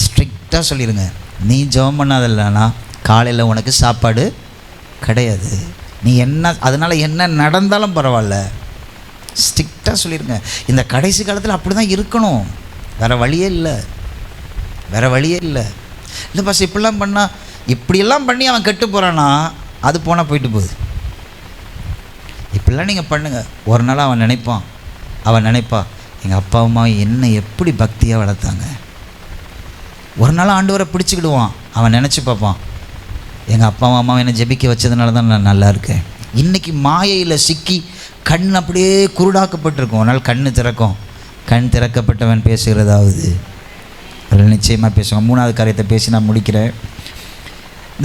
ஸ்ட்ரிக்டாக சொல்லிடுங்க, நீ ஜெபம் பண்ணாதல்லனா காலையில் உனக்கு சாப்பாடு கிடையாது, நீ என்ன அதனால் என்ன நடந்தாலும் பரவாயில்ல, ஸ்ட்ரிக்டாக சொல்லிடுங்க. இந்த கடைசி காலத்தில் அப்படி தான் இருக்கணும், வேறு வழியே இல்லை, வேறு வழியே இல்லை. இல்லை பஸ் இப்படிலாம் பண்ணால், இப்படியெல்லாம் பண்ணி அவன் கெட்டு போகிறான்னா அது போனால் போயிட்டு போகுது. இப்படிலாம் நீங்கள் பண்ணுங்கள். ஒரு நாள் அவன் நினைப்பான், அவன் நினைப்பா, எங்கள் அப்பா அம்மா என்ன எப்படி பக்தியாக வளர்த்தாங்க. ஒரு நாள் ஆண்டவரை பிடிச்சிக்கிடுவான், அவன் நினச்சி பார்ப்பான், எங்கள் அப்பா அம்மாவை என்னை ஜெபிக்க வச்சதுனால தான் நான் நல்லா இருக்கேன். இன்றைக்கி மாயையில் சிக்கி கண் அப்படியே குருடாக்கப்பட்டிருக்கும். அதனால் கண் திறக்கும். கண் திறக்கப்பட்டவன் பேசுகிறதாவது அதில் நிச்சயமாக பேசுவாங்க. மூணாவது காரியத்தை பேசி நான் முடிக்கிறேன்.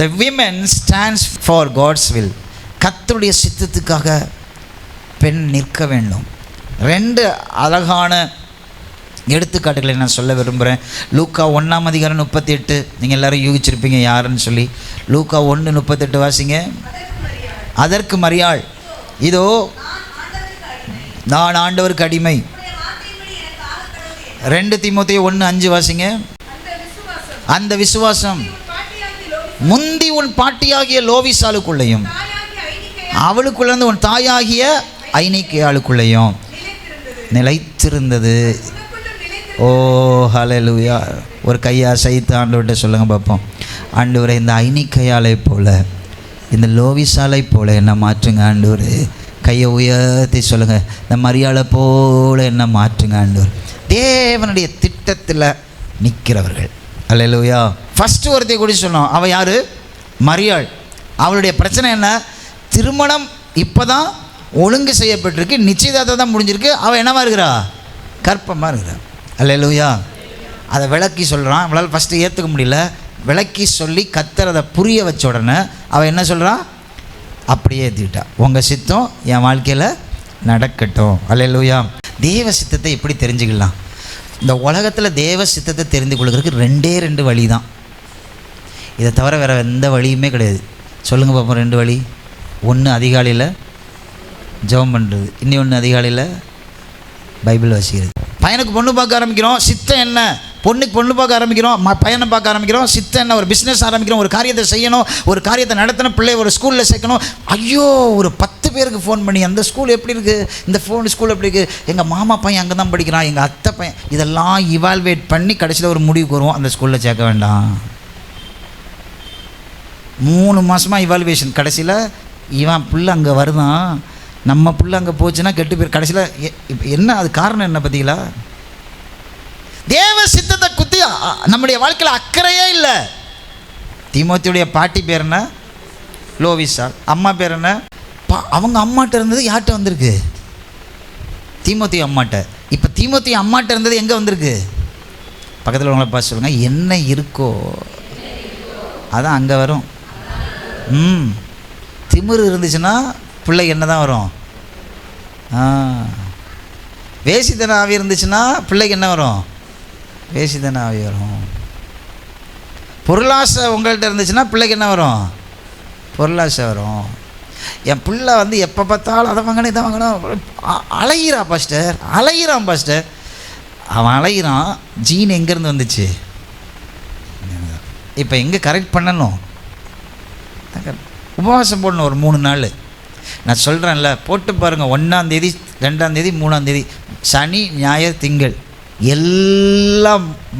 The women stands for God's will. கர்த்தருடைய சித்தத்துக்காக பெண் நிற்க வேண்டும். 2 அழகான எடுத்துக்காட்டுகளை நான் சொல்ல விரும்புகிறேன். லூக்கா 1:38. நீங்கள் எல்லோரும் யூகிச்சிருப்பீங்க யாருன்னு சொல்லி. லூக்கா 1:38 வாசிங்க. அதற்கு மரியாள், இதோ நான் ஆண்டவருக்கு அடிமை. 2 தீமோத்தேயு 1:5 வாசிங்க. அந்த விசுவாசம் முந்தி உன் பாட்டியாகிய லோவிசாளுக்குள்ளேயும் அவளுக்குள்ளேருந்து உன் தாயாகிய ஐனிக்கேயாளுக்குள்ளேயும் நிலைத்திருந்தது. ஓ ஹல்லேலூயா. ஒரு கையை அசைத்து ஆண்டவர்கிட்ட சொல்லுங்கள் பார்ப்போம். ஆண்டவரே, இந்த ஐனிக்கையாலை போல, இந்த லோவிசாலை போல என்ன மாற்றுங்க ஆண்டவரே. கையை உயர்த்தி சொல்லுங்கள், இந்த மரியாதை போல என்ன மாற்றுங்க ஆண்டவர். தேவனுடைய திட்டத்தில் நிற்கிறவர்கள். ஹல்லேலூயா. ஃபஸ்ட்டு ஒருத்தையை கூட சொன்னோம். அவள் யார்? மரியாள். அவளுடைய பிரச்சனை என்ன? திருமணம் இப்போ தான் ஒழுங்கு செய்யப்பட்டிருக்கு, நிச்சயதார்த்தம் தான் முடிஞ்சிருக்கு. அவள் என்னவா இருக்கிறா? கற்பமாக இருக்கிறா. ஹல்லேலூயா. அதை விளக்கி சொல்கிறான். அவளால் ஃபஸ்ட்டு ஏற்றுக்க முடியல. விளக்கி சொல்லி கர்த்தர் அதை புரிய வச்ச உடனே அவள் என்ன சொல்கிறான்? அப்படியே ஏற்றிக்கிட்டா. உங்கள் சித்தம் என் வாழ்க்கையில் நடக்கட்டும். ஹல்லேலூயா. தேவ சித்தத்தை எப்படி தெரிஞ்சுக்கலாம்? இந்த உலகத்தில் தேவ சித்தத்தை தெரிந்து கொள்கிறதுக்கு 2 வழி தான். இதை தவிர வேறு எந்த வழியுமே கிடையாது. சொல்லுங்கள் பார்ப்போம். 2 வழி. ஒன்று அதிகாலையில் ஜெபம் பண்ணுறது, இன்னொன்று அதிகாலையில் பைபிள் வாசிக்கிறது. பையனுக்கு பொண்ணு பார்க்க ஆரம்பிக்கிறோம், சித்தம் என்ன? பொண்ணுக்கு பொண்ணு பார்க்க ஆரம்பிக்கிறோம், பையனை பார்க்க ஆரம்பிக்கிறோம், சித்தம் என்ன? ஒரு பிஸ்னஸ் ஆரம்பிக்கிறோம், ஒரு காரியத்தை செய்யணும், ஒரு காரியத்தை நடத்தணும், பிள்ளை ஒரு ஸ்கூலில் சேர்க்கணும். ஐயோ, ஒரு 10 பேருக்கு ஃபோன் பண்ணி அந்த ஸ்கூல் எப்படி இருக்குது, இந்த ஸ்கூல் எப்படி இருக்குது, எங்கள் மாமா பையன் அங்கே தான் படிக்கிறான், எங்கள் அத்தை பையன், இதெல்லாம் இவால்வேட் பண்ணி கடைசியில் ஒரு முடிவுக்கு வருவோம், அந்த ஸ்கூலில் சேர்க்க வேண்டாம். 3 மாதமாக இவால்வேஷன். கடைசியில் இவன் பிள்ளை அங்கே வருதான், நம்ம பிள்ளை அங்கே போச்சுன்னா கெட்டு போய் கடைசியில் என்ன? அது காரணம் என்ன பார்த்தீங்களா? தேவ சித்தத்தை குத்தி நம்முடைய வாழ்க்கையில் அக்கறையே இல்லை. தீமோத்தியுடைய பாட்டி பேர் என்ன? லோவிசா. அம்மா பேர் என்ன? அவங்க அம்மாட்ட இருந்தது யார்கிட்ட வந்திருக்கு? தீமோத்தி அம்மாட்ட. இப்போ தீமோத்தி அம்மாட்ட இருந்தது எங்கே வந்திருக்கு? பக்கத்தில் உங்களை பார்த்து சொல்லுங்கள், என்ன இருக்கோ அதான் அங்கே வரும். திமிரு இருந்துச்சுன்னா பிள்ளை என்ன தான் வரும்? வேசித்தன ஆவி இருந்துச்சுன்னா பிள்ளைக்கு என்ன வரும்? வேசித்தன ஆவி வரும். பொருளாசை உங்கள்கிட்ட இருந்துச்சுன்னா பிள்ளைக்கு என்ன வரும்? பொருளாசை வரும். என் பிள்ளை எப்போ பார்த்தாலும் அதை வாங்கணும் இதை வாங்கணும் அலைகிறான் பாஸ்டர், அலைகிறான் பாஸ்டர். அவன் அலைகிறான். ஜீன் எங்கேருந்து வந்துச்சு? இப்போ எங்கே கரெக்ட் பண்ணணும்? உபவாசம் போடணும் ஒரு 3 நாள். நான் சொல்கிறேன்ல, போட்டு பாருங்கள். 1ஆம் தேதி, 2ஆம் தேதி, 3ஆம் தேதி, சனி ஞாயிறு திங்கள், எல்லா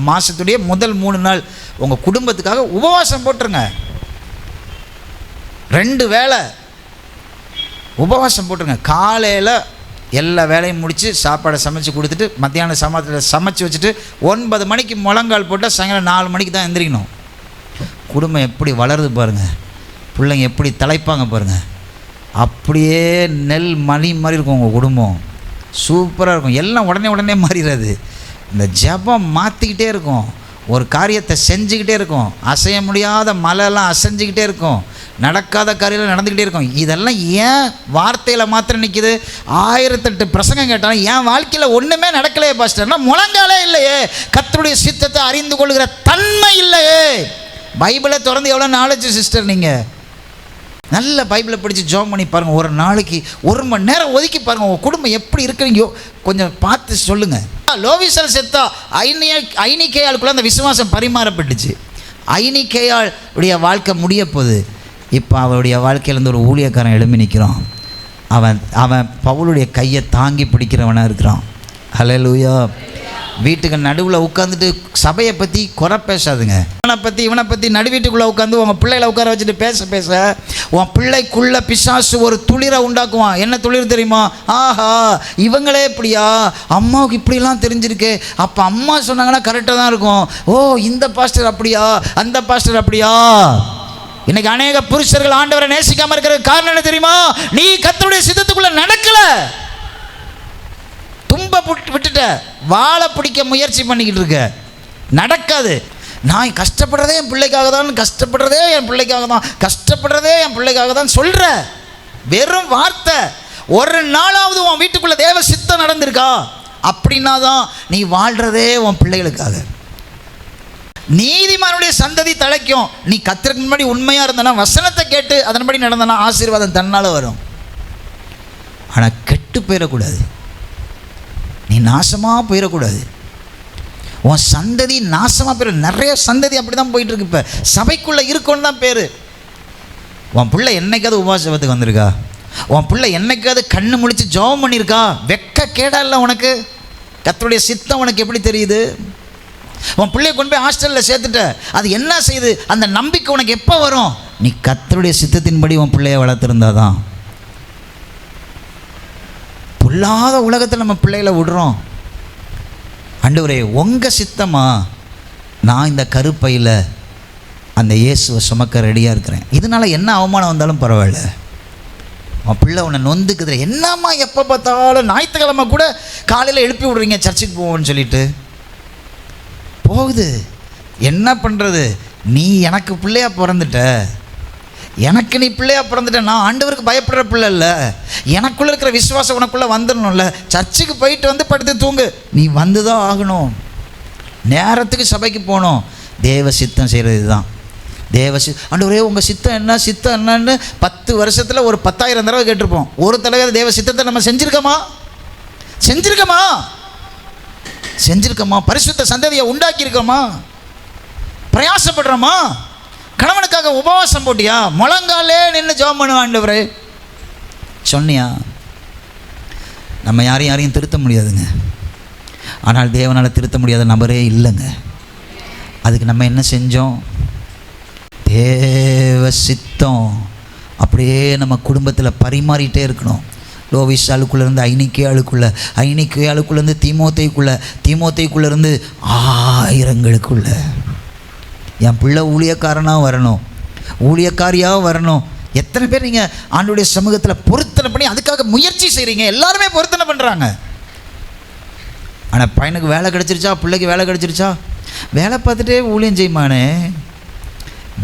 மாதத்துடைய முதல் 3 நாள் உங்கள் குடும்பத்துக்காக உபவாசம் போட்டுருங்க. 2 வேளை உபவாசம் போட்டுருங்க. காலையில் எல்லா வேலையும் முடித்து சாப்பாடை சமைச்சு கொடுத்துட்டு, மத்தியானம் சமைச்சு வச்சுட்டு 9 மணிக்கு முழங்கால் போட்டால் சாயங்காலம் 4 மணிக்கு தான் எந்திரிக்கணும். குடும்பம் எப்படி வளருது பாருங்கள், பிள்ளைங்க எப்படி தலைப்பாங்க பாருங்கள். அப்படியே நெல் மணி மாதிரி இருக்கும் உங்கள் குடும்பம். சூப்பராக இருக்கும். எல்லாம் உடனே மாறிடுறது. இந்த ஜெபம் மாற்றிக்கிட்டே இருக்கும். ஒரு காரியத்தை செஞ்சுக்கிட்டே இருக்கும். அசைய முடியாத மலையெல்லாம் அசைஞ்சிக்கிட்டே இருக்கும். நடக்காத காரியம் நடந்துக்கிட்டே இருக்கும். இதெல்லாம் ஏன் வார்த்தையில் மாத்திரம் நிற்கிது? 1008 பிரசங்கம் கேட்டாலும் என் வாழ்க்கையில் ஒன்றுமே நடக்கலையே பாஸ்டர்னா, முழங்காலே இல்லையே, கர்த்தருடைய சித்தத்தை அறிந்து கொள்கிற தன்மை இல்லையே. பைபிளை திறந்து எவ்வளோ நாலேஜ் சிஸ்டர். நீங்கள் நல்ல பைபிளை படித்து ஜெபம் பண்ணி பாருங்கள். ஒரு நாளைக்கு 1 மணி நேரம் ஒதுக்கி பாருங்கள். உங்கள் குடும்பம் எப்படி இருக்கிறீங்கோ கொஞ்சம் பார்த்து சொல்லுங்கள். லோவிசால் செத்தா, ஐனிக்கேயாளுக்குள்ள அந்த விசுவாசம் பரிமாறப்பட்டுச்சு. ஐனிக்கேயாள் உடைய வாழ்க்கை முடிய போகுது. இப்போ அவளுடைய வாழ்க்கையிலேருந்து ஒரு ஊழியக்காரன் எழும்பி நிற்கிறான். அவன் பவுலுடைய கையை தாங்கி பிடிக்கிறவனாக இருக்கிறான். ஹல்லேலூயா. வீட்டுக்கு நடுவில் உட்காந்துட்டு சபையை பற்றி குறை பேசாதுங்க. இவனை பற்றி நடு வீட்டுக்குள்ளே உட்காந்து உங்கள் பிள்ளைகளை உட்கார வச்சுட்டு பேச உன் பிள்ளைக்குள்ளே பிசாசு ஒரு துளிரை உண்டாக்குவான். என்ன துளிர் தெரியுமா? ஆஹா, இவங்களே இப்படியா, அம்மாவுக்கு இப்படிலாம் தெரிஞ்சிருக்கு, அப்போ அம்மா சொன்னாங்கன்னா கரெக்டாக தான் இருக்கும். ஓ, இந்த பாஸ்டர் அப்படியா, அந்த பாஸ்டர் அப்படியா. இன்னைக்கு அநேக புருஷர்கள் ஆண்டவரை நேசிக்காமல் இருக்கிற காரணம் என்ன தெரியுமா? நீ கர்த்தருடைய சித்தத்துக்குள்ளே நடக்கல. தும்ப விட்டுட்ட, வாழை பிடிக்க முயற்சி பண்ணிக்கிட்டு இருக்க, நடக்காது. நான் கஷ்டப்படுறதே என் பிள்ளைக்காக தான், கஷ்டப்படுறதே என் பிள்ளைக்காக தான், கஷ்டப்படுறதே என் பிள்ளைக்காக தான் சொல்கிற வெறும் வார்த்தை. ஒரு நாளாவது உன் வீட்டுக்குள்ளே தேவ சித்தம் நடந்திருக்கா? அப்படின்னா தான் நீ வாழ்கிறதே உன் பிள்ளைகளுக்காக. நீதிமானுடைய சந்ததி தலைக்கும். நீ கர்த்தருக்கு முன்னாடி உண்மையாக இருந்தனா, வசனத்தை கேட்டு அதன்படி நடந்தனா ஆசீர்வாதம் தன்னால் வரும். ஆனால் கெட்டு போயிடக்கூடாது, நீ நாசமாக போயிடக்கூடாது, உன் சந்ததி நாசமாக போயிட. நிறைய சந்ததி அப்படி தான் போயிட்டுருக்கு. இப்போ சபைக்குள்ளே இருக்கோன்னு தான் பேர். உன் பிள்ளை என்னைக்காவது உபவாசத்துக்கு வந்திருக்கா? உன் பிள்ளை என்னைக்காவது கண்ணு முழிச்சு ஜெபம் பண்ணியிருக்கா? வெக்க கேடா இல்லை உனக்கு? கர்த்தருடைய சித்தம் உனக்கு எப்படி தெரியுது? உன் பிள்ளைய கொண்டு போய் ஹாஸ்டலில் சேர்த்துட்ட, அது என்ன செய்யுது? அந்த நம்பிக்கை உனக்கு எப்போ வரும்? நீ கர்த்தருடைய சித்தத்தின்படி உன் பிள்ளைய வளர்த்துருந்தாதான். பொல்லாத உலகத்தில் நம்ம பிள்ளைகளை விடுறோம். ஆண்டவரே உங்கள் சித்தமா? நான் இந்த கருப்பையில் அந்த இயேசுவை சுமக்க ரெடியாக இருக்கிறேன். இதனால் என்ன அவமானம் வந்தாலும் பரவாயில்ல. உன் பிள்ளை உன்னை நொந்துக்குது. என்னம்மா எப்போ பார்த்தாலும் ஞாயிற்றுக்கிழமை கூட காலையில் எழுப்பி விடுறீங்க சர்ச்சுக்கு போவோன்னு சொல்லிட்டு போகுது. என்ன பண்ணுறது? நீ எனக்கு பிள்ளையாக பிறந்துட்ட, எனக்கு நீ பிள்ளையாக பிறந்துட்ட. நான் ஆண்டவருக்கு பயப்படுற பிள்ளை இல்லை. எனக்குள்ளே இருக்கிற விசுவாசம் உனக்குள்ளே வந்துடணும்ல. சர்ச்சுக்கு போயிட்டு வந்து படுத்து தூங்கு. நீ வந்து தான் ஆகணும். நேரத்துக்கு சபைக்கு போகணும். தேவ சித்தம் செய்கிறது தான். ஆண்டவரே உங்கள் சித்தம் என்ன, சித்தம் என்னன்னு 10 வருஷத்தில் ஒரு 10,000 தடவை கேட்டிருப்போம். ஒரு தடவை தேவ சித்தத்தை நம்ம செஞ்சிருக்கோமா? பரிசுத்த சந்ததியை உண்டாக்கியிருக்கோமா? பிரயாசப்படுறோமா? கணவனுக்காக உபவாசம் போட்டியா? முழங்காலே நின்று ஜெபம் பண்ணுவா ஆண்டவரே சொன்னியா? நம்ம யாரையும் திருத்த முடியாதுங்க. ஆனால் தேவனால் திருத்த முடியாத நபரே இல்லைங்க. அதுக்கு நம்ம என்ன செஞ்சோம்? தேவ சித்தம் அப்படியே நம்ம குடும்பத்தில் பரிமாறிட்டே இருக்கணும். லோவிஸ் ஆளுக்குள்ளேருந்து ஐனிக்கேயாளுக்குள்ளேருந்து தீமோத்தேயுக்குள்ளேருந்து ஆயிரங்களுக்குள்ள என் பிள்ளை ஊழியக்காரனாக வரணும், ஊழியக்காரியாக வரணும். எத்தனை பேர் நீங்கள் ஆண்டவருடைய சமூகத்தில் பொருத்தனை பண்ணி அதுக்காக முயற்சி செய்கிறீங்க? எல்லாருமே பொருத்தனை பண்ணுறாங்க. ஆனால் பையனுக்கு வேலை கிடச்சிருச்சா, பிள்ளைக்கு வேலை கிடச்சிருச்சா? வேலை பார்த்துட்டே ஊழியம் செய்யுமானே.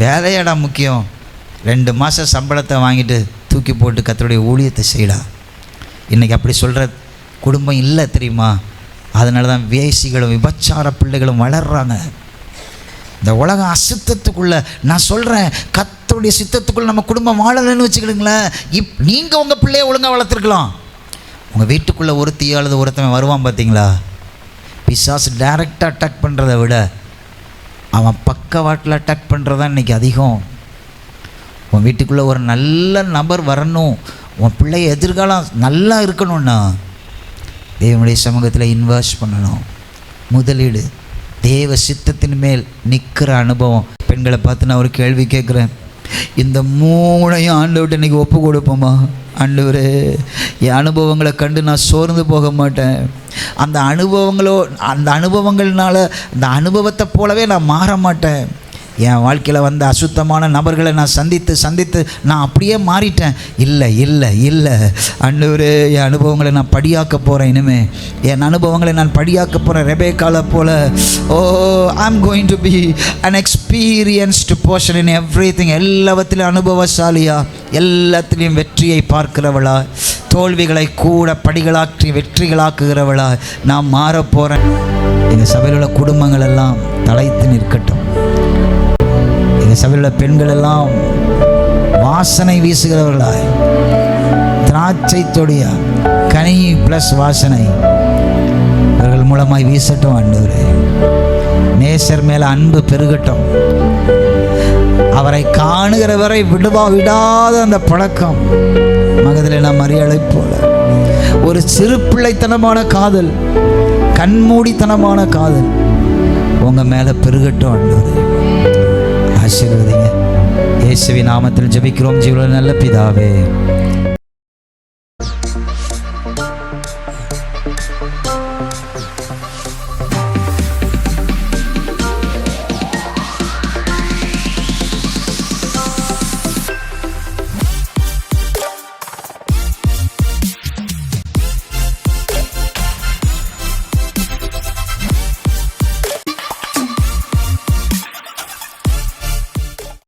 வேலையாடா முக்கியம். 2 மாதம் சம்பளத்தை வாங்கிட்டு தூக்கி போட்டு கர்த்தருடைய ஊழியத்தை செய்யலாம். இன்றைக்கி அப்படி சொல்கிற குடும்பம் இல்லை தெரியுமா? அதனால தான் வேசிகளும் விபச்சார பிள்ளைகளும் வளர்கிறாங்க. இந்த உலகம் அசுத்தத்துக்குள்ளே, நான் சொல்கிறேன், கர்த்தருடைய சித்தத்துக்குள்ளே நம்ம குடும்பம் வாழலைன்னு வச்சுக்கிடுங்களேன். நீங்கள் உங்கள் பிள்ளைய ஒழுங்காக வளர்த்துருக்கலாம். உங்கள் வீட்டுக்குள்ளே ஒருத்தியாளது ஒருத்தவன் வருவான் பார்த்தீங்களா? பிசாசு டைரெக்டாக அட்டாக் பண்ணுறதை விட அவன் பக்கவாட்டில் அட்டாக் பண்ணுறதான் இன்றைக்கி அதிகம். உன் வீட்டுக்குள்ளே ஒரு நல்ல நபர் வரணும், உன் பிள்ளை எதிர்காலம் நல்லா இருக்கணும்னா தேவனுடைய சமூகத்தில் இன்வெஸ்ட் பண்ணணும். முதலீடு தேவ சித்தத்தின் மேல் நிற்கிற அனுபவம். பெண்களை பார்த்து நான் ஒரு கேள்வி கேட்குறேன். இந்த 3ஐயும் ஆண்டவர்கிட்ட இன்றைக்கி ஒப்பு கொடுப்போமா? ஆண்டவரே என் அனுபவங்களை கண்டு நான் சோர்ந்து போக மாட்டேன். அந்த அனுபவங்கள்னால அந்த அனுபவத்தை போலவே நான் மாற மாட்டேன். என் வாழ்க்கையில் வந்த அசுத்தமான நபர்களை நான் சந்தித்து நான் அப்படியே மாறிட்டேன். இல்லை ஆண்டவரே என் அனுபவங்களை நான் படியாக்க போகிறேன். இனிமேல் என் அனுபவங்களை நான் படியாக்க போகிறேன். ரெபேக்காளை போல I'm going to be an experienced person in everything. எல்லாவற்றிலும் அனுபவசாலியா, எல்லாத்திலையும் வெற்றியை பார்க்கிறவளா, தோல்விகளை கூட படிகளாக்கி வெற்றிகளாக்குகிறவளா நான் மாற போகிறேன். எங்கள் சபையில் உள்ள குடும்பங்கள் எல்லாம் தலைத்து நிற்கட்டும். எங்கள் சபையில் உள்ள பெண்கள் எல்லாம் வாசனை வீசுகிறவர்களாய், திராட்சை தொடியா கனி ப்ளஸ் வாசனை இவர்கள் மூலமாய் வீசட்டும். ஆண்டவரே நேசர் மேலே அன்பு பெருகட்டும். அவரை காணுகிற வரை விடாத அந்த பழக்கம் மகதிலே நாம் மரியாதை போல ஒரு சிறு பிள்ளைத்தனமான காதல், கண்மூடித்தனமான காதல் உங்கள் மேலே பெருகட்டும். ஆண்டவரே ஆசீர்வதிங்க. இயேசுவின் நாமத்தில் ஜெபிக்கிறோம் ஜீவனுள்ள நல்ல பிதாவே.